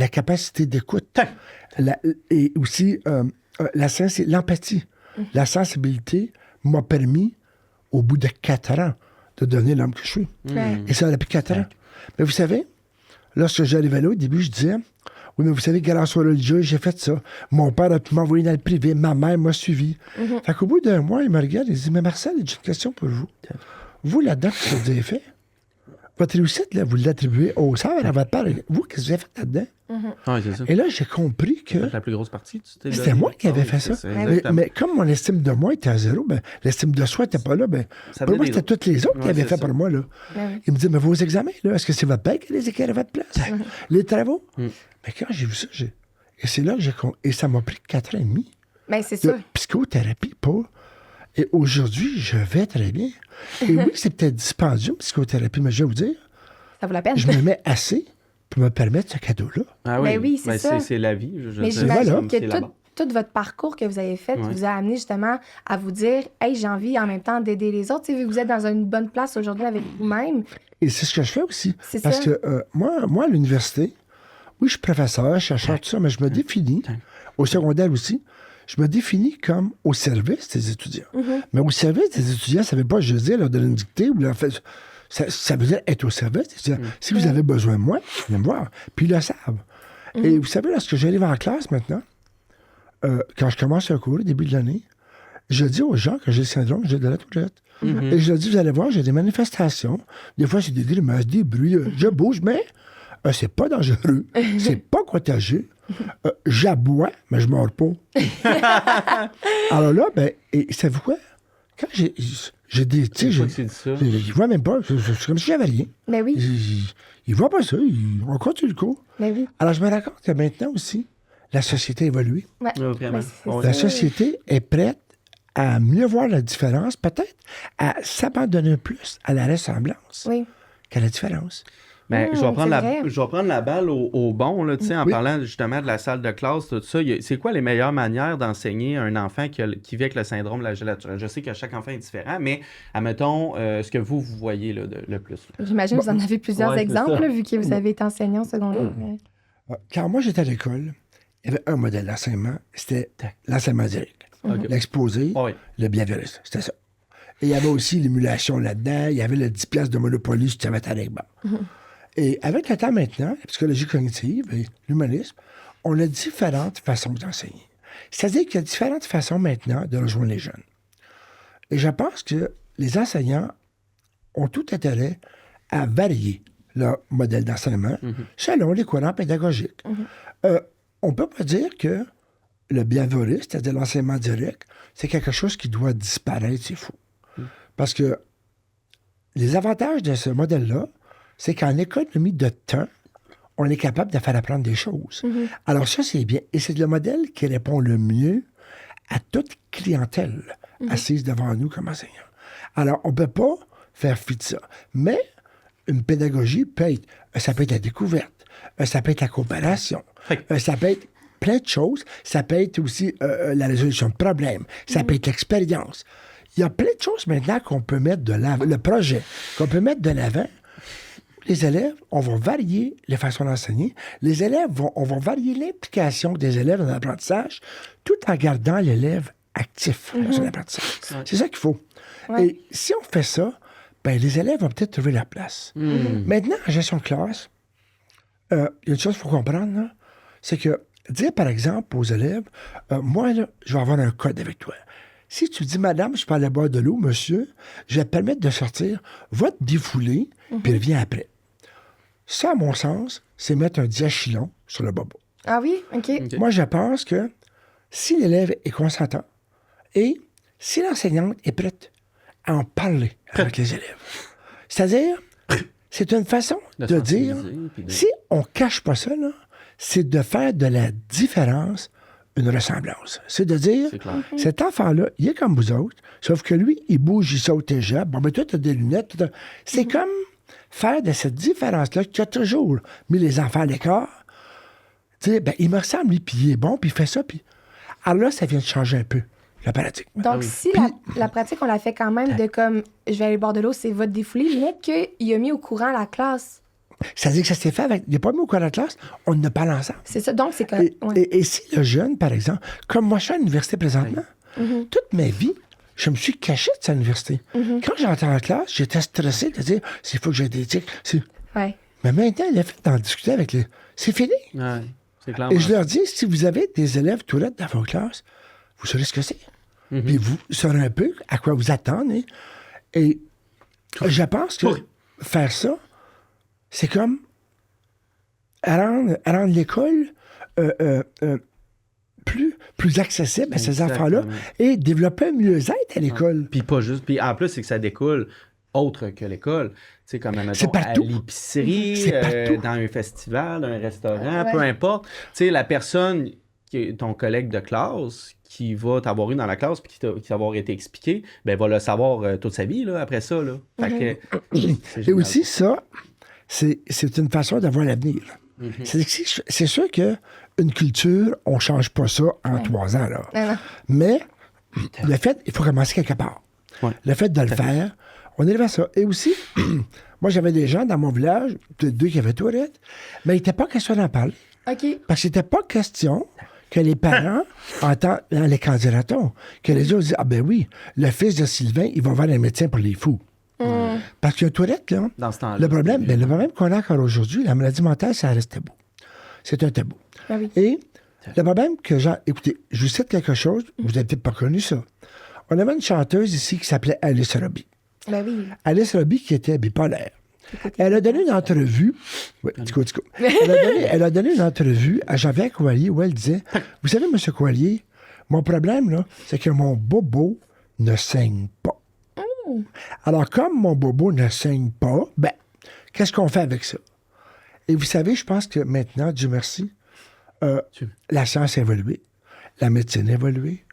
capacité d'écoute, et aussi l'empathie, la sensibilité m'a permis, au bout de 4 ans, de devenir l'homme que je suis. Ouais. Et ça depuis 4 ans. Mais vous savez, lorsque j'arrivais là, au début, je disais, oui, mais vous savez, grâce au religieux, j'ai fait ça. Mon père a pu m'envoyer dans le privé, ma mère m'a suivi. Fait qu'au bout d'un mois, il me regarde et il dit, mais Marcel, j'ai une question pour vous. Vous, là-dedans, qu'est-ce que vous avez fait? Votre réussite, là, vous l'attribuez au sœurs, à votre père. Vous, qu'est-ce que vous avez fait là-dedans? Ouais, c'est ça. Et là, j'ai compris que La plus grosse partie, tu t'es c'était donné. moi qui avais Ah oui, fait ça. c'est Mais, exactement. comme mon estime de moi était à zéro, ben, l'estime de soi n'était pas là. Ben, Ça pour moi, venait c'était des tous les autres qui Ouais, avaient c'est fait ça. pour moi. Là. Ben oui. Il me dit, mais vos examens, là, est-ce que c'est votre père qui les écrit à votre place? Les travaux? Mais quand j'ai vu ça, et c'est là que et ça m'a pris 4 ans et demi Ben, c'est de ça. psychothérapie pour... Et aujourd'hui, je vais très bien. Et oui, c'est peut-être dispendieux, une psychothérapie, mais je vais vous dire, Ça vaut la peine. je me mets assez pour me permettre ce cadeau-là. Ah oui, Ben oui, c'est ça. C'est la vie. Mais veux dire, j'imagine voilà. que c'est là-bas. tout votre parcours que vous avez fait Ouais. vous a amené justement à vous dire « Hey, j'ai envie en même temps d'aider les autres. » Tu sais, vu que vous êtes dans une bonne place aujourd'hui avec vous-même. Et c'est ce que je fais aussi. C'est Parce ça. que moi, à l'université, oui, je suis professeur, chercheur, tout ça, mais je me définis, au secondaire aussi, je me définis comme au service des étudiants. Mais au service des étudiants, ça ne veut pas juste dire leur donner une dictée ou leur faire... Ça veut dire être au service des étudiants. Si vous avez besoin de moi, venez me voir. Puis ils le savent. Et vous savez, lorsque j'arrive en classe maintenant, quand je commence un cours au début de l'année, je dis aux gens que j'ai le syndrome, j'ai de la tourette. Et je leur dis, vous allez voir, j'ai des manifestations. Des fois, c'est des grimaces, des bruits. Je bouge, mais c'est pas dangereux. C'est pas contagieux. J'aboie, mais je mords pas. Alors là, ben, et savez-vous quoi? Quand j'ai des... Tu sais, Une fois que c'est dit ça. ils voient même pas. C'est comme si j'avais rien. Ben oui, Ils voient pas ça. On continue le cours. ben oui. Alors, je me rends compte que maintenant aussi, la société a évolué. Ouais. Ouais, vraiment. Ben, c'est Ouais. ça. La société est prête à mieux voir la différence, peut-être à s'abandonner plus à la ressemblance Oui. qu'à la différence. Ben, je vais prendre c'est vrai. je vais prendre la balle au bon, là, tu sais, en Oui. parlant justement de la salle de classe, tout ça. C'est quoi les meilleures manières d'enseigner à un enfant qui vit avec le syndrome de la gélature? Je sais que chaque enfant est différent, mais admettons ce que vous voyez là, le plus. Là. J'imagine que vous en avez plusieurs Ouais, c'est exemples, ça. là, vu que vous avez été enseignant au secondaire. Ouais. Quand moi, j'étais à l'école, il y avait un modèle d'enseignement, c'était l'enseignement direct. OK. L'exposé, Ah oui. le bienveillance, c'était ça. Et il y avait aussi l'émulation là-dedans, il y avait le 10 piastres de Monopoly si tu avais ta règle. Et avec le temps maintenant, la psychologie cognitive et l'humanisme, on a différentes façons d'enseigner. C'est-à-dire qu'il y a différentes façons maintenant de rejoindre les jeunes. Et je pense que les enseignants ont tout intérêt à varier leur modèle d'enseignement selon les courants pédagogiques. On ne peut pas dire que le bienveillance, c'est-à-dire l'enseignement direct, c'est quelque chose qui doit disparaître, c'est fou. Parce que les avantages de ce modèle-là, c'est qu'en économie de temps, on est capable de faire apprendre des choses. Alors ça, c'est bien. Et c'est le modèle qui répond le mieux à toute clientèle assise devant nous comme enseignants. Alors, on ne peut pas faire fi de ça. Mais une pédagogie peut être, ça peut être la découverte, ça peut être la coopération, ça peut être plein de choses. Ça peut être aussi la résolution de problèmes, ça peut être l'expérience. Il y a plein de choses maintenant qu'on peut mettre de l'avant, le projet, qu'on peut mettre de l'avant. les élèves, on va varier les façons d'enseigner. Les élèves, on va varier l'implication des élèves dans l'apprentissage tout en gardant l'élève actif dans son apprentissage. C'est ça qu'il faut. Ouais. Et si on fait ça, ben, les élèves vont peut-être trouver leur place. Maintenant, en gestion de classe, il y a une chose qu'il faut comprendre, là, c'est que dire, par exemple, aux élèves, moi, là, je vais avoir un code avec toi. Si tu dis, madame, je peux aller boire de l'eau, monsieur, je vais te permettre de sortir, va te défouler, puis reviens après. Ça, à mon sens, c'est mettre un diachylon sur le bobo. Ah oui? OK. Moi, je pense que si l'élève est consentant et si l'enseignante est prête à en parler avec les élèves, c'est-à-dire, c'est une façon de dire, si on ne cache pas ça, là, c'est de faire de la différence une ressemblance. C'est de dire, cet enfant-là, il est comme vous autres, sauf que lui, il bouge, il saute et jappe. Bon, ben toi, tu as des lunettes. C'est comme faire de cette différence-là qui a toujours mis les enfants à l'écart. Dire, ben, il me ressemble, lui, puis il est bon, puis il fait ça, puis... Alors là, ça vient de changer un peu la pratique. Donc, si la pratique, on la fait quand même de comme, je vais aller boire de l'eau, c'est votre défoulé, mais qu'il a mis au courant la classe. C'est-à-dire que ça s'est fait avec... Il n'est pas mis au cours de la classe, on en a parlé ensemble. C'est ça, donc c'est comme... Et si le jeune, par exemple, comme moi, je suis à l'université présentement, toute ma vie, je me suis caché de cette université. Quand j'entrais en classe, j'étais stressé de dire, il faut que j'ai des tics. Ouais. Mais maintenant, il a fait d'en discuter avec les... C'est fini. Ouais, c'est clair. Et je leur dis, si vous avez des élèves tourettes dans vos classes, vous saurez ce que c'est. Puis vous saurez un peu à quoi vous attendre. Et je pense que faire ça, c'est comme rendre l'école plus accessible à ces enfants-là et développer un mieux-être à l'école. Puis pas juste. Puis en plus, c'est que ça découle autre que l'école. Tu sais, comme C'est mettons, partout. à l'épicerie, C'est partout. dans un festival, dans un restaurant, peu importe. Tu sais, la personne, ton collègue de classe, qui va t'avoir eu dans la classe puis qui va t'avoir été expliqué, ben va le savoir toute sa vie là, après ça. Là. Fait que, c'est Et génial. aussi, ça, c'est une façon d'avoir l'avenir. C'est sûr qu'une culture, on ne change pas ça en 3 ans. Là. Non. Mais le fait, il faut commencer quelque part. Ouais. Le fait de le faire, on élève à ça. Et aussi, moi, j'avais des gens dans mon village, deux qui avaient tourettes, mais il n'était pas question d'en parler. OK. Parce qu'il n'était pas question que les parents entendent dans les candidatons, que les autres disent, ah ben oui, le fils de Sylvain, il va voir un médecin pour les fous. Parce qu'il y a un tourette, là. Dans ce temps-là. Le problème qu'on a encore aujourd'hui, la maladie mentale, ça reste tabou. C'est un tabou. Ah oui. Et le problème que j'ai... Écoutez, je vous cite quelque chose, vous n'avez peut-être pas connu ça. On avait une chanteuse ici qui s'appelait Alice Robbie. Ben oui. Alice Robbie qui était bipolaire. Elle a donné une entrevue... Oui, tico. Elle a donné une entrevue à Jean-Pierre Coallier où elle disait, vous savez, M. Coallier, mon problème, là, c'est que mon bobo ne saigne pas. Alors, comme mon bobo ne saigne pas, ben, qu'est-ce qu'on fait avec ça? Et vous savez, je pense que maintenant, Dieu merci, la science a évolué, la médecine a évolué,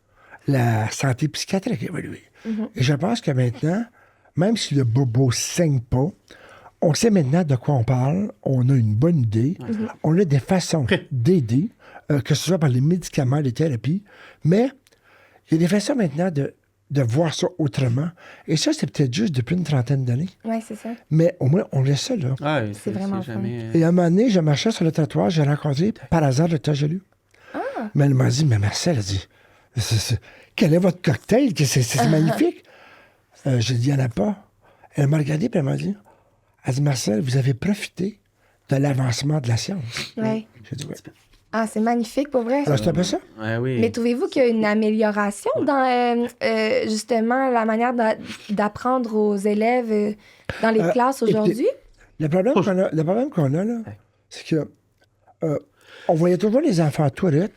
la santé psychiatrique a évolué. Et je pense que maintenant, même si le bobo ne saigne pas, on sait maintenant de quoi on parle, on a une bonne idée, on a des façons d'aider, que ce soit par les médicaments, les thérapies, mais il y a des façons maintenant de voir ça autrement. Et ça, c'est peut-être juste depuis une 30aine d'années. Oui, c'est ça. Mais au moins, on laisse ça là. Ouais, C'est vraiment jamais... Et à un moment donné, je marchais sur le trottoir, j'ai rencontré par hasard le Tajelu. Mais elle m'a dit, mais Marcel, elle dit, quel est votre cocktail? C'est magnifique. J'ai dit, il n'y en a pas. Elle m'a regardé et elle m'a dit, Marcel, vous avez profité de l'avancement de la science. Oui. J'ai dit, oui. Ah, c'est magnifique, pour vrai. Alors, c'est un peu ça? Ouais, oui. Mais trouvez-vous qu'il y a une amélioration dans, justement, la manière d'apprendre aux élèves dans les classes aujourd'hui? Le problème qu'on a, là, c'est que on voyait toujours les enfants tourettes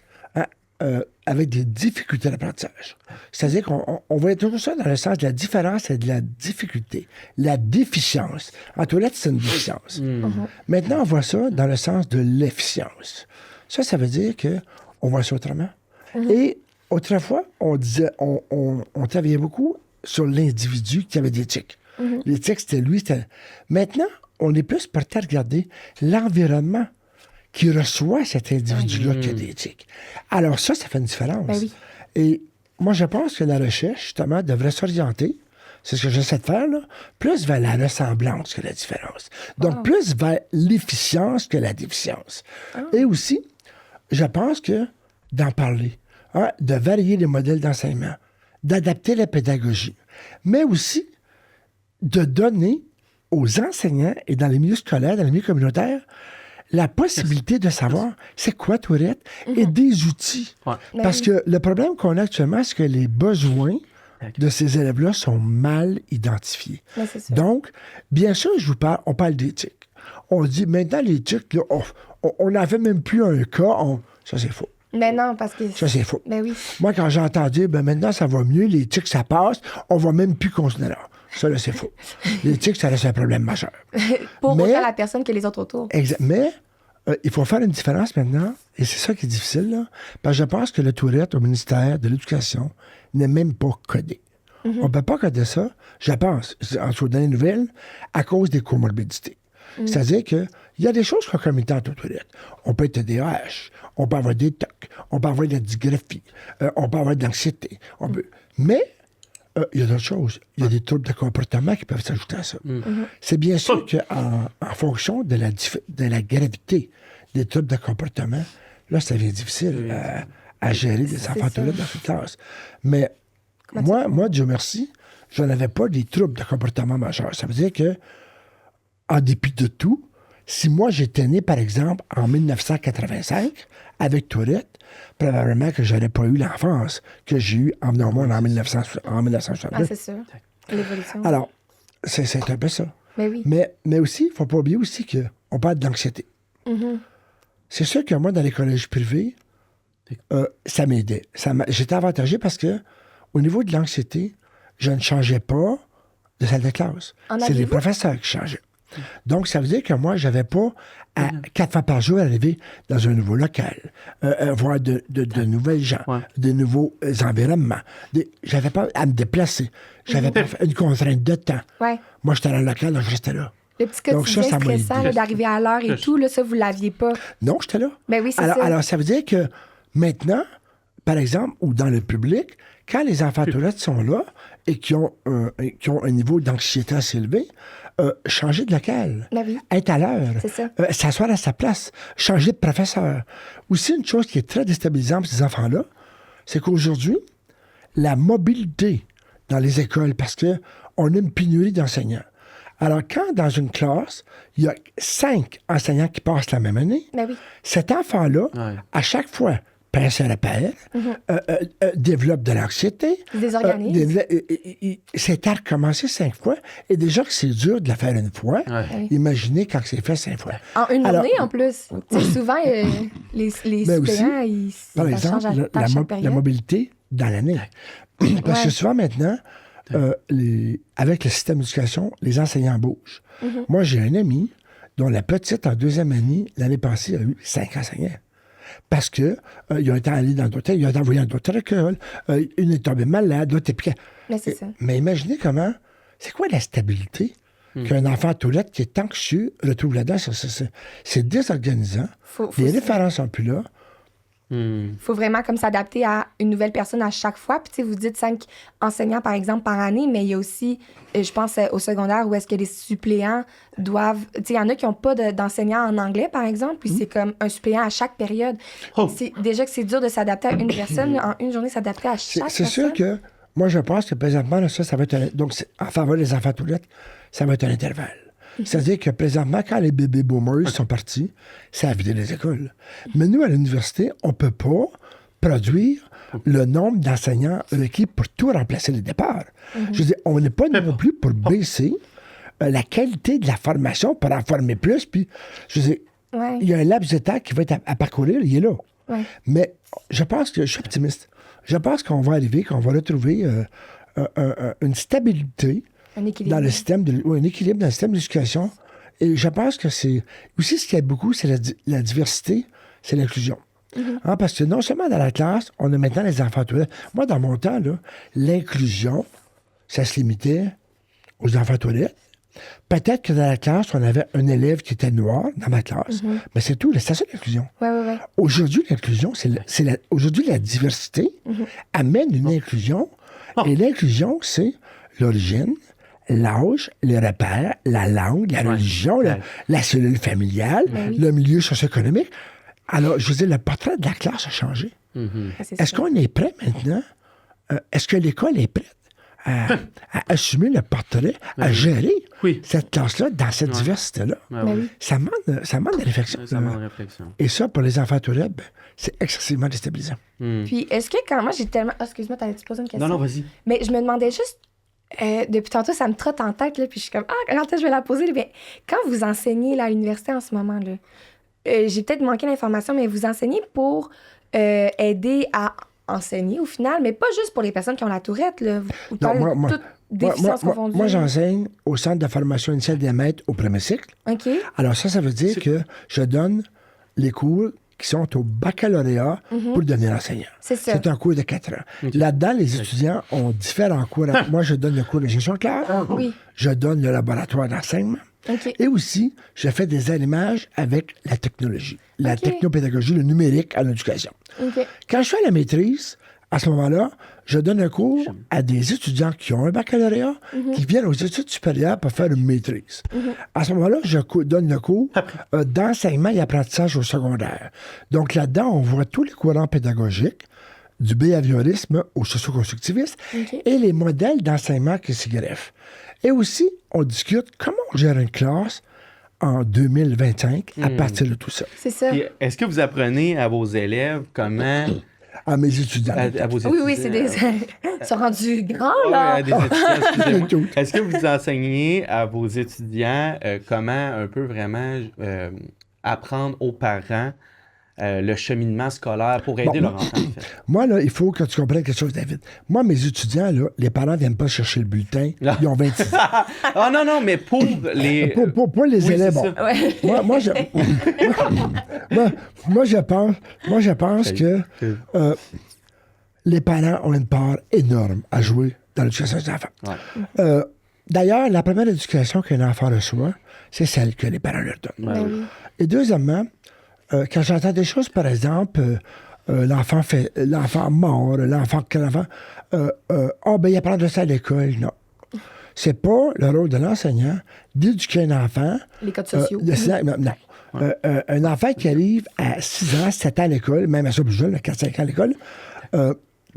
avec des difficultés d'apprentissage. C'est-à-dire qu'on voyait toujours ça dans le sens de la différence et de la difficulté. La déficience. En toilette, c'est une déficience. Maintenant, on voit ça dans le sens de l'efficience. Ça veut dire qu'on voit ça autrement. Et autrefois, on travaillait beaucoup sur l'individu qui avait des tics. Les tics, c'était lui. Maintenant, on est plus porté à regarder l'environnement qui reçoit cet individu-là qui a des tics. Alors ça fait une différence. Ben oui. Et moi, je pense que la recherche, justement, devrait s'orienter c'est ce que j'essaie de faire, là, plus vers la ressemblance que la différence. Donc, plus vers l'efficience que la déficience. Et aussi, je pense que d'en parler, de varier les modèles d'enseignement, d'adapter la pédagogie, mais aussi de donner aux enseignants et dans les milieux scolaires, dans les milieux communautaires, la possibilité de savoir c'est quoi Tourette et des outils. Ouais. Parce que le problème qu'on a actuellement, c'est que les besoins de ces élèves-là sont mal identifiés. Ouais, c'est sûr. Donc, bien sûr, on parle d'éthique. On dit, maintenant, l'éthique, là, on n'avait même plus un cas. Ça, c'est faux. Mais non, parce que... Ça, c'est faux. Ben oui. Moi, quand j'ai entendu, maintenant, ça va mieux, l'éthique, ça passe, on va même plus considérer. Ça, là, c'est faux. L'éthique, ça reste un problème majeur. Pour Mais- autant la personne que les autres autour. Mais il faut faire une différence maintenant, et c'est ça qui est difficile, là, parce que je pense que le Tourette au ministère de l'Éducation n'est même pas codé. On ne peut pas coder ça, je pense, en tout cas dans les nouvelles, à cause des comorbidités. C'est-à-dire qu'il y a des choses concomitantes au Tourette. On peut être TDAH, on peut avoir des TOC, on peut avoir de la dysgraphie, on peut avoir de l'anxiété. Mais il y a d'autres choses. Il y a des troubles de comportement qui peuvent s'ajouter à ça. C'est bien sûr qu'en fonction de la gravité des troubles de comportement, là, ça devient difficile à gérer des enfants Tourette dans cette classe. Mais moi, Dieu merci, je n'avais pas des troubles de comportement majeurs. Ça veut dire que, en dépit de tout, si moi j'étais né, par exemple, en 1985, avec Tourette, probablement que je n'aurais pas eu l'enfance que j'ai eue en venant au monde en 1962. Ah, c'est sûr. L'évolution. Alors, c'est un peu ça. Ben oui. Mais aussi, il ne faut pas oublier aussi qu'on parle d'anxiété. C'est sûr que moi, dans les collèges privés, ça m'aidait. J'étais avantagé parce que au niveau de l'anxiété, je ne changeais pas de salle de classe. C'est les professeurs qui changeaient. Donc, ça veut dire que moi, je n'avais pas à 4 fois par jour arriver dans un nouveau local, voir de nouvelles gens, de nouveaux environnements. J'avais pas à me déplacer. J'avais pas une contrainte de temps. Ouais. Moi, j'étais dans le local, donc je restais là. Le petit Donc, quotidien ça m'a stressant aidé. là, d'arriver à l'heure et tout, là, ça, vous ne l'aviez pas. Non, j'étais là. Ben oui, c'est ça. Alors, ça veut dire que maintenant, par exemple, ou dans le public, quand les enfants Tourette sont là et qui ont un niveau d'anxiété assez élevé, changer de local, Ben oui. être à l'heure, C'est ça. s'asseoir à sa place, changer de professeur. Aussi, une chose qui est très déstabilisante pour ces enfants-là, c'est qu'aujourd'hui, la mobilité dans les écoles, parce qu'on a une pénurie d'enseignants. Alors, quand dans une classe, il y a 5 enseignants qui passent la même année, Ben oui. cet enfant-là, à chaque fois, pince à la paire, développe de l'anxiété. Il se désorganise. C'est à recommencer 5 fois. Et déjà que c'est dur de la faire une fois, imaginez quand c'est fait 5 fois. En une Alors, journée, en plus. Tu sais, souvent, les Ben aussi, suppléants, ils par ça exemple, change à chaque la période. mobilité dans l'année. Parce que souvent maintenant, avec le système d'éducation, les enseignants bougent. Moi, j'ai un ami dont la petite, en 2e année, l'année passée, a eu 5 enseignants. Parce que ils ont été allés dans d'autres, ils ont été envoyés dans d'autres écoles, une est tombée malade, l'autre est piquée. Mais c'est ça. Mais imaginez comment, c'est quoi la stabilité qu'un enfant à Tourette qui est anxieux retrouve là-dedans? C'est désorganisant. Les références sont plus là. Faut vraiment comme s'adapter à une nouvelle personne à chaque fois. Puis, tu sais, vous dites 5 enseignants, par exemple, par année, mais il y a aussi, je pense, au secondaire, où est-ce que les suppléants doivent... Tu sais, il y en a qui n'ont pas d'enseignants en anglais, par exemple, puis c'est comme un suppléant à chaque période. Déjà que c'est dur de s'adapter à une personne, en une journée, s'adapter à chaque personne. C'est sûr que, moi, je pense que présentement, là, ça va être... Donc, en faveur des enfants Tourette, ça va être un intervalle. C'est-à-dire que présentement, quand les bébés boomers sont partis, ça a vidé les écoles. Mais nous, à l'université, on ne peut pas produire le nombre d'enseignants requis pour tout remplacer les départs. Je veux dire, on n'est pas non plus pour baisser la qualité de la formation pour en former plus. Puis, je veux dire, il y a un laps de temps qui va être à parcourir, il est là. Mais je pense que je suis optimiste. Je pense qu'on va arriver, qu'on va retrouver une stabilité dans le système un équilibre dans le système d'éducation. Et je pense que c'est... Aussi, ce qui aide beaucoup, c'est la diversité, c'est l'inclusion. Parce que non seulement dans la classe, on a maintenant les enfants Tourette. Moi, dans mon temps, là, l'inclusion, ça se limitait aux enfants Tourette. Peut-être que dans la classe, on avait un élève qui était noir dans ma classe. Mais c'est tout, c'est ça l'inclusion. Aujourd'hui, l'inclusion, aujourd'hui, la diversité amène une inclusion. Et l'inclusion, c'est l'origine, l'âge, les repères, la langue, la religion, la cellule familiale, le milieu socio-économique. Alors, je veux dire, le portrait de la classe a changé. Est-ce qu'on est prêt maintenant? Est-ce que l'école est prête à assumer le portrait, à gérer cette classe-là dans cette diversité-là? Ça demande de réflexion. Ça demande de réflexion. Et ça, pour les enfants tourette, c'est excessivement déstabilisant. Puis, est-ce que quand moi, j'ai tellement... Ah, excuse-moi, t'allais-tu poser une question? Non, vas-y. Mais je me demandais juste... depuis tantôt, ça me trotte en tête, là, puis je suis comme, quand est-ce que je vais la poser? Mais quand vous enseignez là, à l'université en ce moment, là, j'ai peut-être manqué l'information, mais vous enseignez pour aider à enseigner au final, mais pas juste pour les personnes qui ont la tourette. Là. Vous parlez de toutes déficiences confondues. Moi, j'enseigne au Centre de formation initiale des maîtres au premier cycle. OK. Alors ça veut dire que je donne les cours qui sont au baccalauréat pour devenir enseignant. C'est ça. C'est un cours de 4 ans. Là-dedans, les étudiants ont différents cours. Moi, je donne le cours de gestion de classe. Je donne le laboratoire d'enseignement. Et aussi, je fais des animages avec la technologie, la technopédagogie, le numérique à l'éducation. Quand je fais la maîtrise, à ce moment-là, je donne un cours à des étudiants qui ont un baccalauréat, qui viennent aux études supérieures pour faire une maîtrise. À ce moment-là, je donne le cours d'enseignement et apprentissage au secondaire. Donc là-dedans, on voit tous les courants pédagogiques, du behaviorisme au socio-constructivisme, et les modèles d'enseignement qui s'y greffent. Et aussi, on discute comment on gère une classe en 2025 à partir de tout ça. C'est ça. Puis, est-ce que vous apprenez à vos élèves comment... À mes étudiants. À vos étudiants. Oui, c'est des... Ils sont rendus grands, là. À des étudiants, excusez-moi. Est-ce que vous enseignez à vos étudiants comment un peu vraiment apprendre aux parents le cheminement scolaire pour aider leur enfant, en fait? Moi, là, il faut que tu comprennes quelque chose, David. Moi, mes étudiants, là, les parents ne viennent pas chercher le bulletin. Ils ont 26 ans. Ah non, mais pour les... Pour les élèves, bon. Moi, je pense que les parents ont une part énorme à jouer dans l'éducation des enfants. D'ailleurs, la première éducation qu'un enfant reçoit, c'est celle que les parents leur donnent. Et deuxièmement, quand j'entends des choses, par exemple, l'enfant mort, il apprend de ça à l'école. Non. C'est pas le rôle de l'enseignant d'éduquer un enfant. Les codes sociaux. Non. Un enfant qui arrive à 6 ans, 7 ans à l'école, même à ça plus jeune, 4-5 ans à l'école,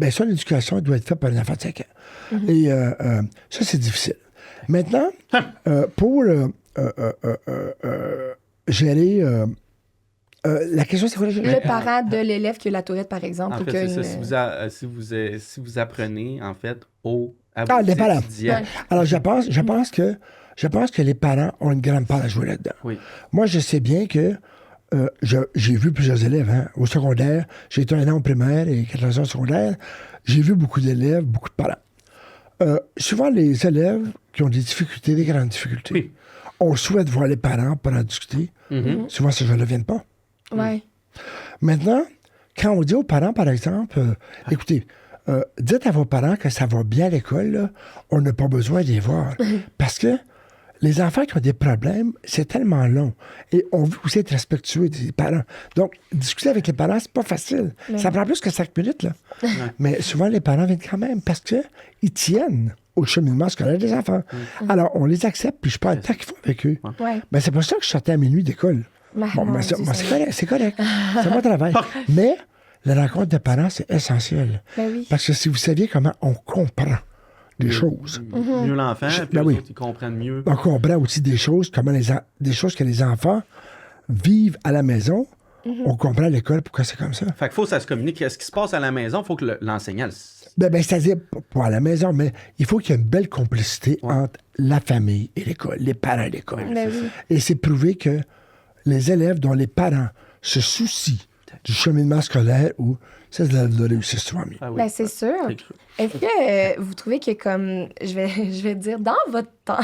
son éducation doit être faite par un enfant de 5 ans. Et ça, c'est difficile. Maintenant, pour gérer... la question, c'est quoi? Le parent de l'élève qui a la tourette, par exemple. En fait, c'est ça. Si vous apprenez, en fait, à vos les parents. étudiants... Alors, je pense que les parents ont une grande part à jouer là-dedans. Oui. Moi, je sais bien que j'ai vu plusieurs élèves au secondaire. J'ai été 1 an au primaire et 14 ans au secondaire. J'ai vu beaucoup d'élèves, beaucoup de parents. Souvent, les élèves qui ont des difficultés, des grandes difficultés, on souhaite voir les parents pour en discuter. Souvent, ces gens ne viennent pas. Maintenant, quand on dit aux parents, par exemple, écoutez, dites à vos parents que ça va bien à l'école, là, on n'a pas besoin d'y voir. Parce que les enfants qui ont des problèmes, c'est tellement long. Et on veut aussi être respectueux des parents. Donc, discuter avec les parents, c'est pas facile. Ça prend plus que 5 minutes, là. Mais souvent, les parents viennent quand même parce qu'ils tiennent au cheminement scolaire des enfants. Alors, on les accepte, puis je parle le temps qu'ils font avec eux. Mais c'est pour ça que je sortais à minuit d'école. C'est correct. C'est mon travail. Mais la rencontre des parents, c'est essentiel. Parce que si vous saviez comment on comprend des choses. Mieux l'enfant, puis les autres, ils comprennent mieux. On comprend aussi des choses, des choses que les enfants vivent à la maison. On comprend à l'école pourquoi c'est comme ça. Fait qu'il faut que ça se communique. Ce qui se passe à la maison, il faut que l'enseignant... c'est-à-dire, pas à la maison, mais il faut qu'il y ait une belle complicité entre la famille et l'école, les parents et l'école. Et c'est prouvé que les élèves dont les parents se soucient du cheminement scolaire ou c'est de réussir souvent mieux. C'est sûr. Est-ce que vous trouvez que, comme, je vais dire, dans votre temps,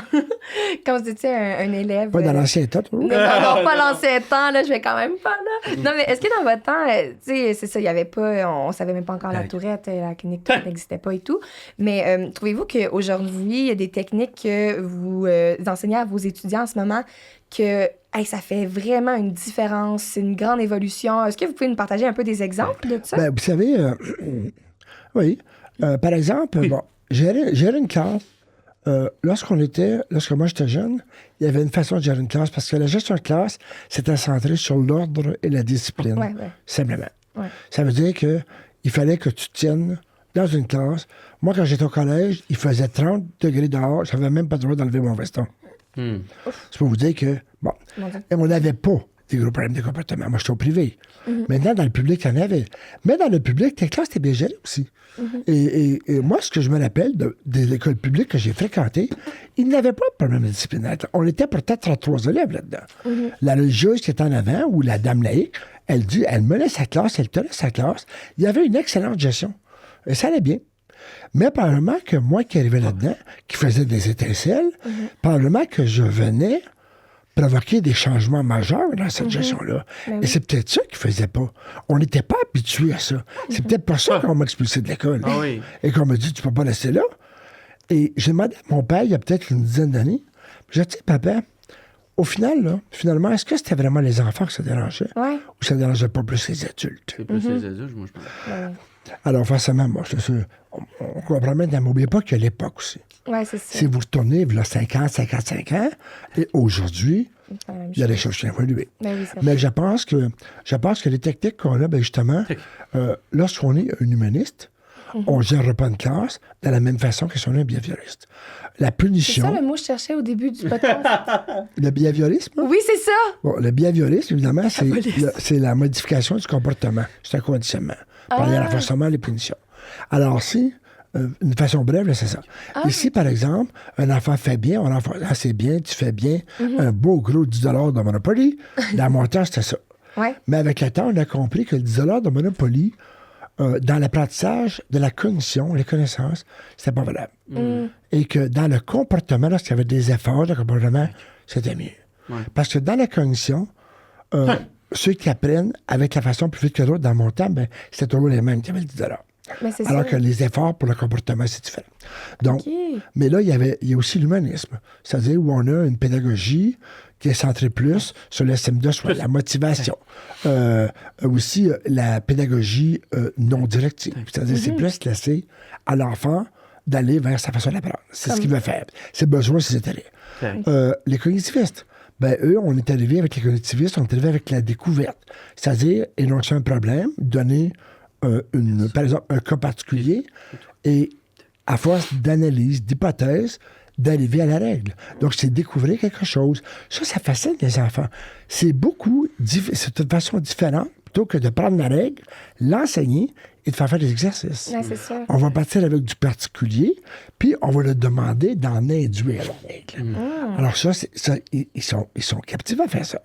quand vous étiez un élève... Pas dans l'ancien temps, toi? Non, pas l'ancien temps, là, je vais quand même pas, là. Non, mais est-ce que dans votre temps, tu sais, c'est ça, il y avait pas, on savait même pas encore la tourette, la clinique tourette n'existait pas et tout, mais trouvez-vous qu'aujourd'hui, il y a des techniques que vous enseignez à vos étudiants en ce moment que ça fait vraiment une différence, c'est une grande évolution. Est-ce que vous pouvez nous partager un peu des exemples de ça? Vous savez, oui. Par exemple, gérer une classe lorsque moi j'étais jeune, il y avait une façon de gérer une classe, parce que la gestion de classe, c'était centré sur l'ordre et la discipline, simplement. Ouais. Ça veut dire qu'il fallait que tu tiennes dans une classe. Moi, quand j'étais au collège, il faisait 30 degrés dehors, je n'avais même pas le droit d'enlever mon veston. C'est pour vous dire que, bon, et on n'avait pas des gros problèmes de comportement. Moi, j'étais au privé. Maintenant, dans le public, il y en avait. Mais dans le public, tes classes étaient bien gérées aussi. Et moi, ce que je me rappelle des écoles publiques que j'ai fréquentées, ils n'avaient pas de problème disciplinaire. On était peut-être 33 élèves là-dedans. La religieuse qui était en avant, ou la dame laïque, elle menait sa classe, elle tenait sa classe. Il y avait une excellente gestion. Et ça allait bien. Mais probablement que moi qui arrivais là-dedans, qui faisais des étincelles, probablement que je venais provoquer des changements majeurs dans cette gestion-là. Et c'est peut-être ça qu'ils ne faisaient pas. On n'était pas habitués à ça. C'est peut-être pour ça qu'on m'a expulsé de l'école. Ah oui. Et qu'on m'a dit, tu ne peux pas rester là. Et j'ai demandé à mon père, il y a peut-être une dizaine d'années, j'ai dit, papa, au final, là, finalement, est-ce que c'était vraiment les enfants que ça dérangeait? Ou ça ne dérangeait pas plus les adultes? C'est plus les adultes, moi, je pense. Alors, forcément, moi, je suis sûr, on comprend maintenant, n'oubliez pas qu'il y a l'époque aussi. Oui, c'est ça. Si vous retournez, il y a 55 ans, et aujourd'hui, il y a des choses qui ont évolué. Mais je pense que les techniques qu'on a, justement, lorsqu'on est un humaniste, on ne gère pas une classe de la même façon que si on est un behavioriste. La punition... C'est ça le mot que je cherchais au début du podcast. Le behaviorisme? Oui, c'est ça! Bon, le behaviorisme, évidemment, c'est la modification du comportement. C'est un conditionnement. Par les renforcements, les punitions. Alors, si... une façon brève, là, c'est ça. Ici, par exemple, un enfant fait bien, on enfant, c'est bien, tu fais bien, un beau gros 10 de Monopoly. Dans mon temps, c'était ça. Mais avec le temps, on a compris que le 10 de Monopoly, dans l'apprentissage de la cognition, les connaissances, c'était pas valable. Et que dans le comportement, lorsqu'il y avait des efforts de comportement, c'était mieux. Parce que dans la cognition, ceux qui apprennent avec la façon plus vite que l'autre, dans mon temps, c'était toujours les mêmes qui avaient le 10 alors que les efforts pour le comportement, c'est différent. Donc, mais là, il y a aussi l'humanisme. C'est-à-dire où on a une pédagogie qui est centrée plus sur l'estime de soi, la motivation. Aussi, la pédagogie non directive. C'est-à-dire c'est plus laisser à l'enfant d'aller vers sa façon d'apprendre. C'est ce qu'il veut faire. Ses besoins, ses intérêts. Les cognitivistes, eux, on est arrivé avec les cognitivistes, on est arrivé avec la découverte. C'est-à-dire énoncer un problème, donner... par exemple, un cas particulier, et à force d'analyse, d'hypothèse, d'arriver à la règle. Donc, c'est découvrir quelque chose. Ça fascine les enfants. C'est une façon différente, plutôt que de prendre la règle, l'enseigner et de faire des exercices. C'est ça. On va partir avec du particulier, puis on va leur demander d'en induire la règle. Alors ça, ils sont captifs à faire ça.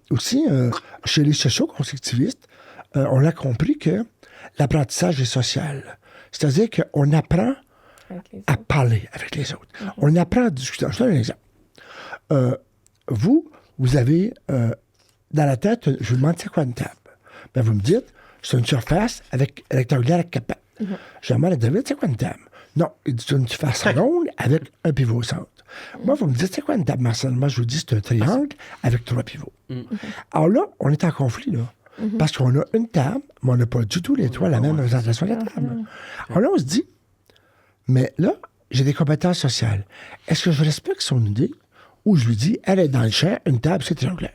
Aussi, chez les socio-constructivistes, on a compris que l'apprentissage est social. C'est-à-dire qu'on apprend à parler avec les autres. On apprend à discuter. Je donne un exemple. Vous avez dans la tête, je vous demande c'est quoi une table? Vous me dites, c'est une surface rectangulaire avec capable. Je demande à David, c'est quoi une table? Non, c'est une surface ronde avec un pivot au centre. Moi, vous me dites, c'est quoi une table, Marcel? Moi, je vous dis, c'est un triangle avec 3 pivots. Alors là, on est en conflit, là. Parce qu'on a une table, mais on n'a pas du tout les trois la même représentation de la table. Alors là, on se dit, mais là, j'ai des compétences sociales. Est-ce que je respecte son idée ou je lui dis, elle est dans le champ, une table, c'est triangulaire?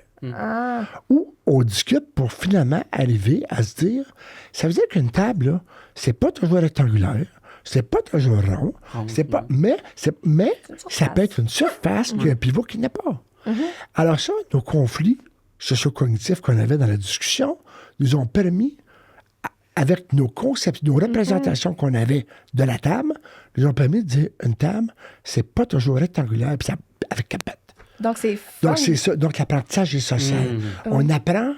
Ou on discute pour finalement arriver à se dire, ça veut dire qu'une table, là, c'est pas toujours rectangulaire, c'est pas toujours rond, mais ça peut être une surface qui a un pivot qui n'est pas. Alors ça, nos conflits socio-cognitifs qu'on avait dans la discussion nous ont permis, avec nos concepts, nos représentations qu'on avait de la table, nous ont permis de dire une table, c'est pas toujours rectangulaire, puis ça, avec capette. Donc, c'est fun. Donc, c'est ça. Donc, l'apprentissage est social. On apprend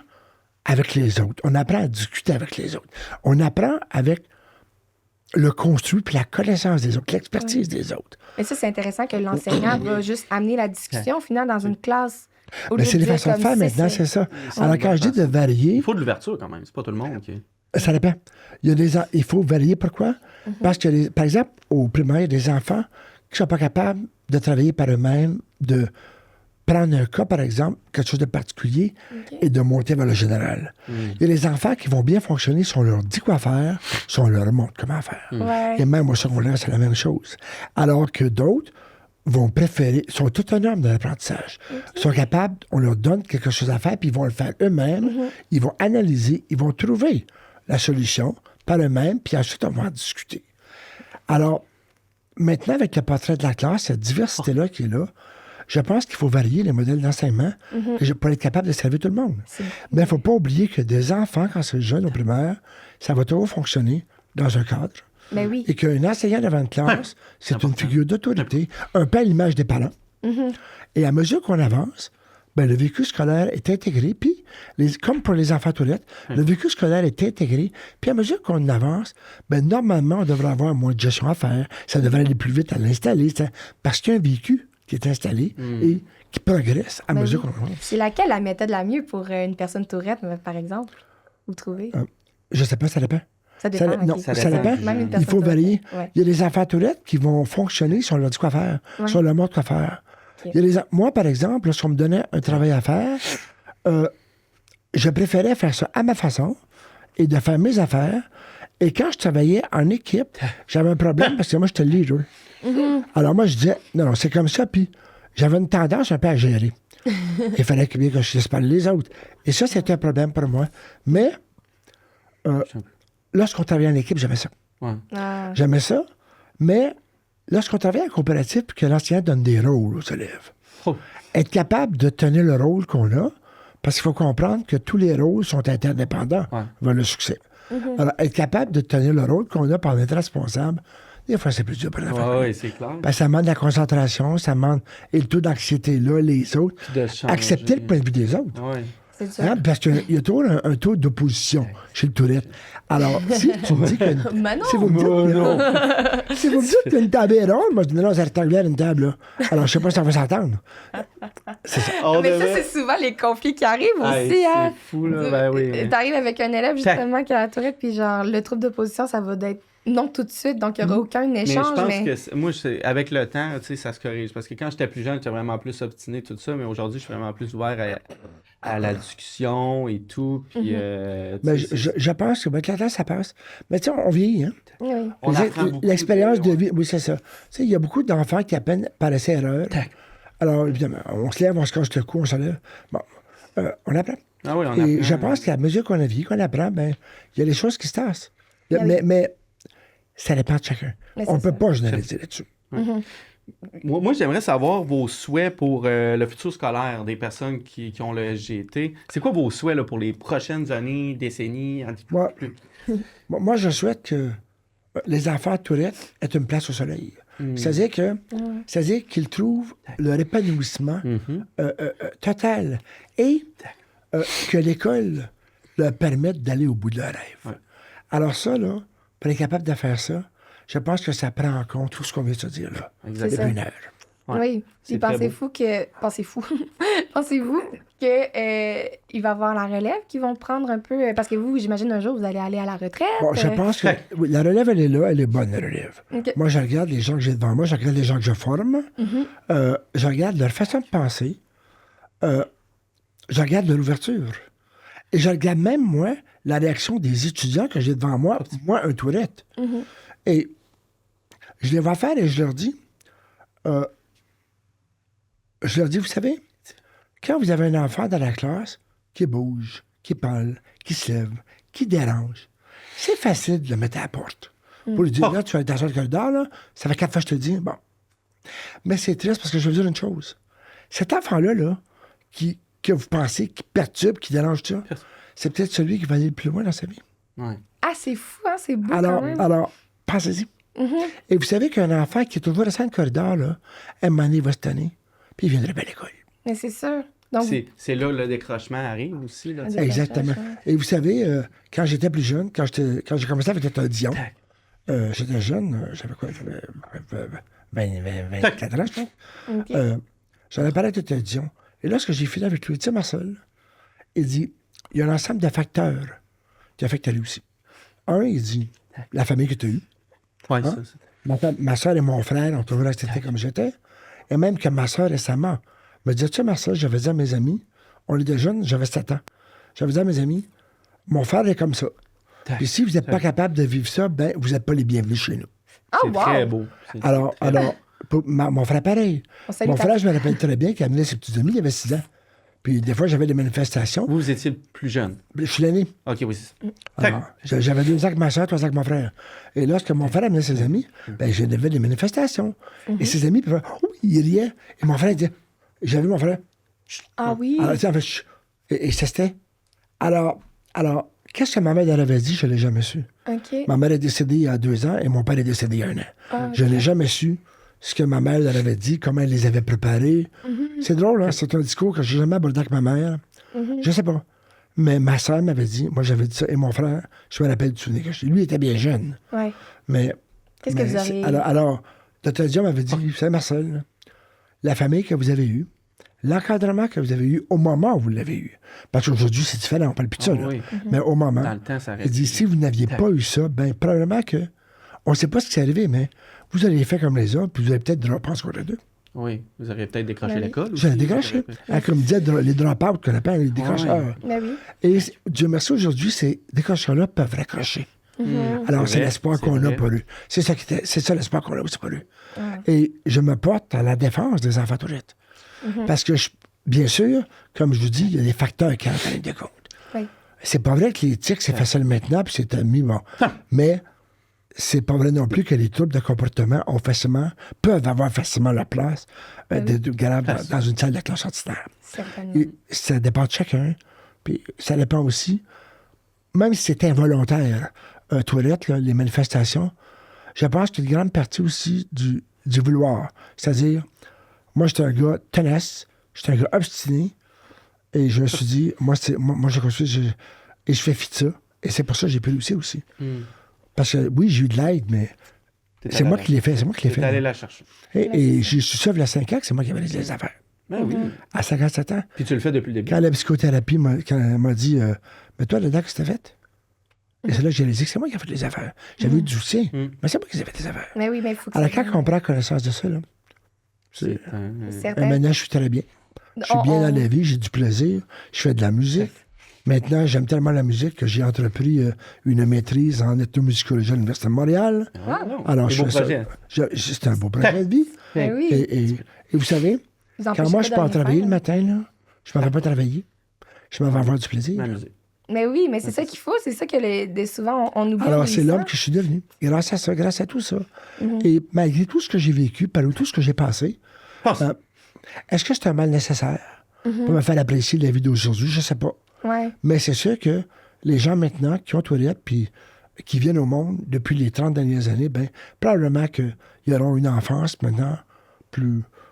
avec les autres. On apprend à discuter avec les autres. On apprend avec le construit puis la connaissance des autres, l'expertise des autres. Et ça, c'est intéressant que l'enseignant va juste amener la discussion, au final, dans une classe. Mais c'est les façons de faire maintenant, c'est ça. Alors, quand je dis de varier... Il faut de l'ouverture, quand même. C'est pas tout le monde qui... Ça dépend. Il faut varier. Pourquoi? Parce que, par exemple, au primaire, il y a des enfants qui ne sont pas capables de travailler par eux-mêmes, prendre un cas, par exemple, quelque chose de particulier, et de monter vers le général. Il y a les enfants qui vont bien fonctionner si on leur dit quoi faire, si on leur montre comment faire. Ouais. Et même au secondaire, c'est la même chose. Alors que d'autres vont préférer, sont autonomes dans l'apprentissage. Sont capables, on leur donne quelque chose à faire, puis ils vont le faire eux-mêmes. Ils vont analyser, ils vont trouver la solution par eux-mêmes, puis ensuite, on va en discuter. Alors, maintenant, avec le portrait de la classe, cette diversité-là qui est là, je pense qu'il faut varier les modèles d'enseignement pour être capable de servir tout le monde. Mais il ne faut pas oublier que des enfants, quand c'est jeune au primaire, ça va toujours fonctionner dans un cadre. Ben oui. Et qu'un enseignant devant une classe, c'est une figure d'autorité, un peu à l'image des parents. Et à mesure qu'on avance, ben, le vécu scolaire est intégré, puis, comme pour les enfants tourettes, le vécu scolaire est intégré, puis à mesure qu'on avance, ben, normalement, on devrait avoir moins de gestion à faire, ça devrait aller plus vite à l'installer, parce qu'il y a un vécu qui est installé et qui progresse à mesure qu'on avance. C'est laquelle la méthode la mieux pour une personne tourette, par exemple? Vous trouvez? Je sais pas, ça dépend. Ça dépend. Non, ok. ça dépend. Même une Il personne faut varier. tourette. Ouais. Il y a des enfants tourettes qui vont fonctionner si on leur dit quoi faire, si on leur montre quoi faire. Ok. Il y a moi, par exemple, si on me donnait un travail à faire, je préférais faire ça à ma façon et de faire mes affaires. Et quand je travaillais en équipe, j'avais un problème parce que moi, j'étais le leader. Alors moi, je disais, non, c'est comme ça, puis j'avais une tendance un peu à gérer. Il fallait que je laisse parler les autres. Et ça, c'était un problème pour moi. Mais lorsqu'on travaillait en équipe, j'aimais ça. Ouais. Ah. J'aimais ça, mais lorsqu'on travaille en coopérative et que l'enseignant donne des rôles aux élèves, être capable de tenir le rôle qu'on a, parce qu'il faut comprendre que tous les rôles sont interdépendants vers le succès. Alors, être capable de tenir le rôle qu'on a pour en être responsable, des fois, c'est plus dur pour la famille. Oui, c'est clair. Ben, ça demande de la concentration, ça demande... Et le taux d'anxiété, là, les autres. Accepter le point de vue des autres. Oui. C'est sûr. Hein? Parce qu'il y a toujours un taux d'opposition chez le tourette. Alors, si tu me dis que... Mais non! Si vous me dites, si vous me dites qu'une table est ronde, moi, je dis non, c'est rectangulaire, une table, là. Alors, je sais pas si on va s'entendre. C'est ça. Mais ça, c'est souvent les conflits qui arrivent aussi. Hein? C'est fou, là. Ben oui. T'arrives avec un élève, justement, qui a la tourette, puis genre, le trouble d'opposition, ça va être non tout de suite, donc il n'y aura aucun échange. Mais je pense que, moi, avec le temps, tu sais, ça se corrige. Parce que quand j'étais plus jeune, j'étais vraiment plus obstiné, tout ça, mais aujourd'hui, je suis vraiment plus ouvert à la discussion et tout. Puis, Mais je pense que avec le temps, ça passe. Mais tu sais, on vieillit, hein? Oui. on apprend beaucoup. L'expérience de vie, oui, c'est ça. Tu sais, il y a beaucoup d'enfants qui apprennent par essai-erreur. Alors, évidemment, on se lève, on se cache le cou, on se lève. Bon, on apprend. Ah oui, on Et apprend. je pense qu'à mesure qu'on a vie, qu'on apprend, ben, il y a des choses qui se tassent. Ah oui. Mais ça dépend de chacun. Mais On ne c'est peut ça. pas généraliser là-dessus. Moi, j'aimerais savoir vos souhaits pour le futur scolaire des personnes qui ont le SGT. C'est quoi vos souhaits là, pour les prochaines années, décennies? Moi, je souhaite que les enfants tourettes aient une place au soleil. C'est-à-dire qu'ils trouvent leur épanouissement total et que l'école leur permette d'aller au bout de leur rêve. Ouais. Alors ça, là, pour être capable de faire ça, je pense que ça prend en compte tout ce qu'on vient de se dire là. Exactement. Depuis une heure. Ouais. Oui. C'est Puis très pensez-vous que il va y avoir la relève qui vont prendre un peu... Parce que vous, j'imagine, un jour, vous allez aller à la retraite. Bon, je pense que oui, la relève, elle est là, elle est bonne, la relève. OK. Moi, je regarde les gens que j'ai devant moi, je regarde les gens que je forme, je regarde leur façon de penser, je regarde leur ouverture. Et je regarde même, moi, la réaction des étudiants que j'ai devant moi, un tourette. Et je les vois faire et je leur dis, vous savez, quand vous avez un enfant dans la classe qui bouge, qui parle, qui se lève, qui dérange, c'est facile de le mettre à la porte. Pour lui dire, là, tu vas être dans le corridor, là, ça fait 4 fois que je te le dis, bon. Mais c'est triste parce que je veux dire une chose. Cet enfant-là, là, que vous pensez, qui perturbe, qui dérange ça, c'est peut-être celui qui va aller le plus loin dans sa vie. Ouais. Ah, c'est fou, hein? C'est beau quand même. Alors, pensez-y. Et vous savez qu'un enfant qui est toujours resté dans le corridor, là, à un moment donné, il va se tanner, puis il viendrait bien à l'école. Mais c'est sûr. Donc, C'est là le décrochement arrive aussi. Là, Exactement. Et vous savez, quand j'étais plus jeune, quand j'ai commencé avec l'audition, j'étais jeune, j'avais quoi? J'avais 24 ans, je pense. OK. J'en ai parlé avec l'audition. Et lorsque j'ai fini avec lui, tu sais, Marcel, il dit, il y a un ensemble de facteurs qui affectent lui aussi. Un, il dit, la famille que tu as eue. Ouais, Hein? ça. Ma soeur et mon frère ont toujours resté comme j'étais. Et même que ma soeur récemment me disait, tu sais, Marcel, j'avais dit à mes amis, on était jeunes, j'avais 7 ans. J'avais dit à mes amis, mon frère est comme ça. Puis si vous n'êtes pas capable de vivre ça, ben vous n'êtes pas les bienvenus chez nous. Ah, C'est wow! très beau. Alors, mon frère, pareil. On salue Mon ta- frère, je me rappelle très bien qu'il amenait ses petits amis, il avait 6 ans. Puis des fois, j'avais des manifestations. Vous étiez le plus jeune. Je suis l'aîné. OK, oui. Alors, j'avais 2 ans que ma soeur, 3 ans que mon frère. Et lorsque mon frère amenait ses amis, ben, je devais des manifestations. Et ses amis, puis, il riait. Et mon frère, il disait, j'ai vu mon frère. Ah oui? Alors, tu sais, en fait, chut. Et ça, c'était. Alors, qu'est-ce que ma mère elle avait dit? Je ne l'ai jamais su. OK. Ma mère est décédée il y a 2 ans et mon père est décédé il y a 1 an. Ah, Je n'ai jamais su ce que ma mère elle avait dit, comment elle les avait préparés. C'est drôle, hein? C'est un discours que je n'ai jamais abordé avec ma mère. Je sais pas. Mais ma soeur m'avait dit, moi j'avais dit ça, et mon frère, je me rappelle du souvenir que lui, il était bien jeune. Ouais. Mais. Qu'est-ce que vous auriez... Alors, Dr. Dion m'avait dit, vous savez, Marcel, là, la famille que vous avez eue, l'encadrement que vous avez eu au moment où vous l'avez eu. Parce qu'aujourd'hui, c'est différent, on parle plus de ça. Ah là. oui. Mais au moment, Dans le temps, ça il reste. dit, si vous n'aviez pas eu ça, ben probablement que, on ne sait pas ce qui s'est arrivé, mais vous auriez fait comme les autres, puis vous avez peut-être droppé en secondaire 2. Oui, vous auriez peut-être décroché Oui. l'école. Vous avez aussi. décroché. Ah, comme disait les drop-out qu'on appelle les décrocheurs. Ben oui. Et Dieu merci, aujourd'hui, ces décrocheurs-là peuvent raccrocher. Alors, C'est c'est vrai, l'espoir c'est qu'on a vrai. pour eux. C'est ça l'espoir qu'on a aussi pour eux. Et je me porte à la défense des enfants touristes. Parce que, bien sûr, comme je vous dis, il y a des facteurs qui entrent en ligne de compte. Oui. C'est pas vrai que l'éthique, c'est facile maintenant, puis c'est mis, bon. Mais c'est pas vrai non plus que les troubles de comportement peuvent avoir facilement leur place dans une salle de classe ordinaire. Certainement. Et ça dépend de chacun. Puis ça dépend aussi, même si c'est involontaire, toilette, là, les manifestations, je pense qu'une grande partie aussi du vouloir. C'est-à-dire, moi, j'étais un gars tenace, j'étais un gars obstiné, et je me suis dit, moi, je construis, et je fais fi de ça. Et c'est pour ça que j'ai pu réussir aussi. Parce que, oui, j'ai eu de l'aide, mais c'est moi qui l'ai fait. C'est moi qui l'ai T'es allé fait. la chercher. Et je suis sûr, il y a 5 ans, que c'est moi qui avais les affaires. Ben oui. À 57 ans. Puis tu le fais depuis le début. Quand la psychothérapie m'a dit, mais toi, là-dedans, qu'est-ce que t'as fait? Et c'est là que j'ai réalisé que c'est moi qui ai fait les affaires. J'avais eu du soutien, mais c'est moi qui ai fait les affaires. Mais oui, mais il faut que Alors, ça- quand on prend connaissance de ça, là, C'est Certain. maintenant, je suis très bien. Je suis bien dans la vie, j'ai du plaisir, je fais de la musique. Maintenant, j'aime tellement la musique que j'ai entrepris une maîtrise en ethnomusicologie à l'Université de Montréal. Alors, je beau fais ça. projet. C'est un beau projet de vie. Ben oui. Et vous savez, Vous quand empêchez moi, pas je de pars rien travailler faire. le matin, là, je ne m'en vais pas travailler. Je m'en vais avoir du plaisir. M'amuser. Mais oui, mais c'est ça qu'il faut. C'est ça que souvent, on oublie. Alors, on c'est oublie l'homme ça. que je suis devenu. Grâce à ça, grâce à tout ça. Et malgré tout ce que j'ai vécu, par tout ce que j'ai passé, Pense. est-ce que c'est un mal nécessaire pour me faire apprécier la vie d'aujourd'hui? Je ne sais pas. Ouais. Mais c'est sûr que les gens maintenant qui ont toilette puis qui viennent au monde depuis les 30 dernières années, ben probablement qu'ils auront une enfance maintenant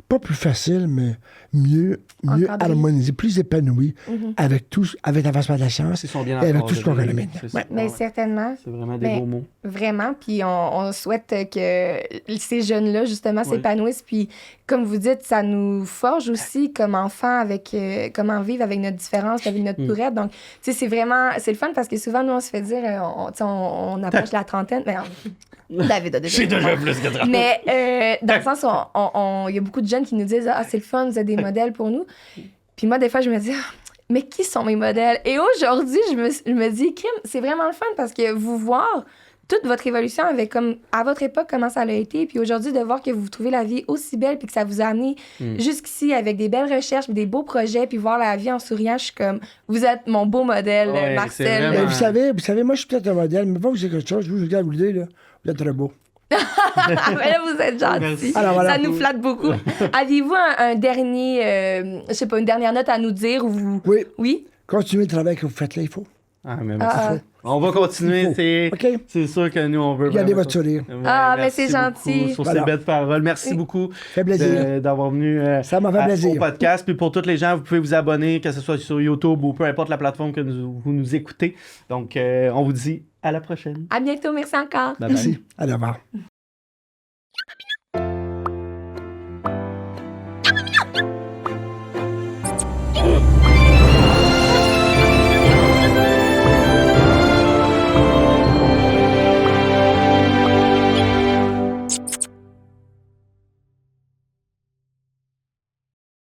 pas plus facile, mais mieux Encadrée. harmonisée, plus épanouie avec l'avancement de la science Ils sont bien et avec tout ce qu'on encadrés, connaît maintenant. c'est ça. Ouais. Mais certainement. C'est vraiment des Mais- beaux mots. Vraiment, puis on souhaite que ces jeunes-là, justement, s'épanouissent. Puis, comme vous dites, ça nous forge aussi comme enfants avec comment vivre avec notre différence, avec notre tourette. Donc, tu sais, c'est le fun parce que souvent, nous, on se fait dire, on approche la trentaine. Mais David a déjà. J'ai déjà plus que 30. Mais dans le sens où il y a beaucoup de jeunes qui nous disent, ah, c'est le fun, vous êtes des modèles pour nous. Puis moi, des fois, je me dis, ah, mais qui sont mes modèles? Et aujourd'hui, je me dis, crime, c'est vraiment le fun parce que vous voir toute votre évolution avec, comme, à votre époque, comment ça a été, puis aujourd'hui, de voir que vous trouvez la vie aussi belle, puis que ça vous a amené jusqu'ici avec des belles recherches, puis des beaux projets, puis voir la vie en souriant, je suis comme, vous êtes mon beau modèle, Ouais, c'est Marcel. vraiment- Mais vous savez, moi, je suis peut-être un modèle, mais pas vous dire quelque chose, je vous regarde vous le dire, là, vous êtes très beau. Mais là, vous êtes gentil. Merci. Alors, voilà. Ça nous flatte beaucoup. Aviez-vous un dernier, je sais pas, une dernière note à nous dire? Ou vous... Oui, Oui? continuez le travail que vous faites là, il faut. Ah, mais merci. Ah, On va continuer. C'est OK? c'est sûr que nous, on veut. Gardez vraiment votre sourire. Ouais, Ah, mais merci c'est gentil. beaucoup sur Voilà. ces belles paroles. Merci Oui. beaucoup Fait plaisir. d'avoir venu Ça m'a fait au plaisir. podcast. Puis pour tous les gens, vous pouvez vous abonner, que ce soit sur YouTube ou peu importe la plateforme que vous nous écoutez. Donc, on vous dit à la prochaine. À bientôt. Merci encore. Bye bye. Merci. Allez, au revoir.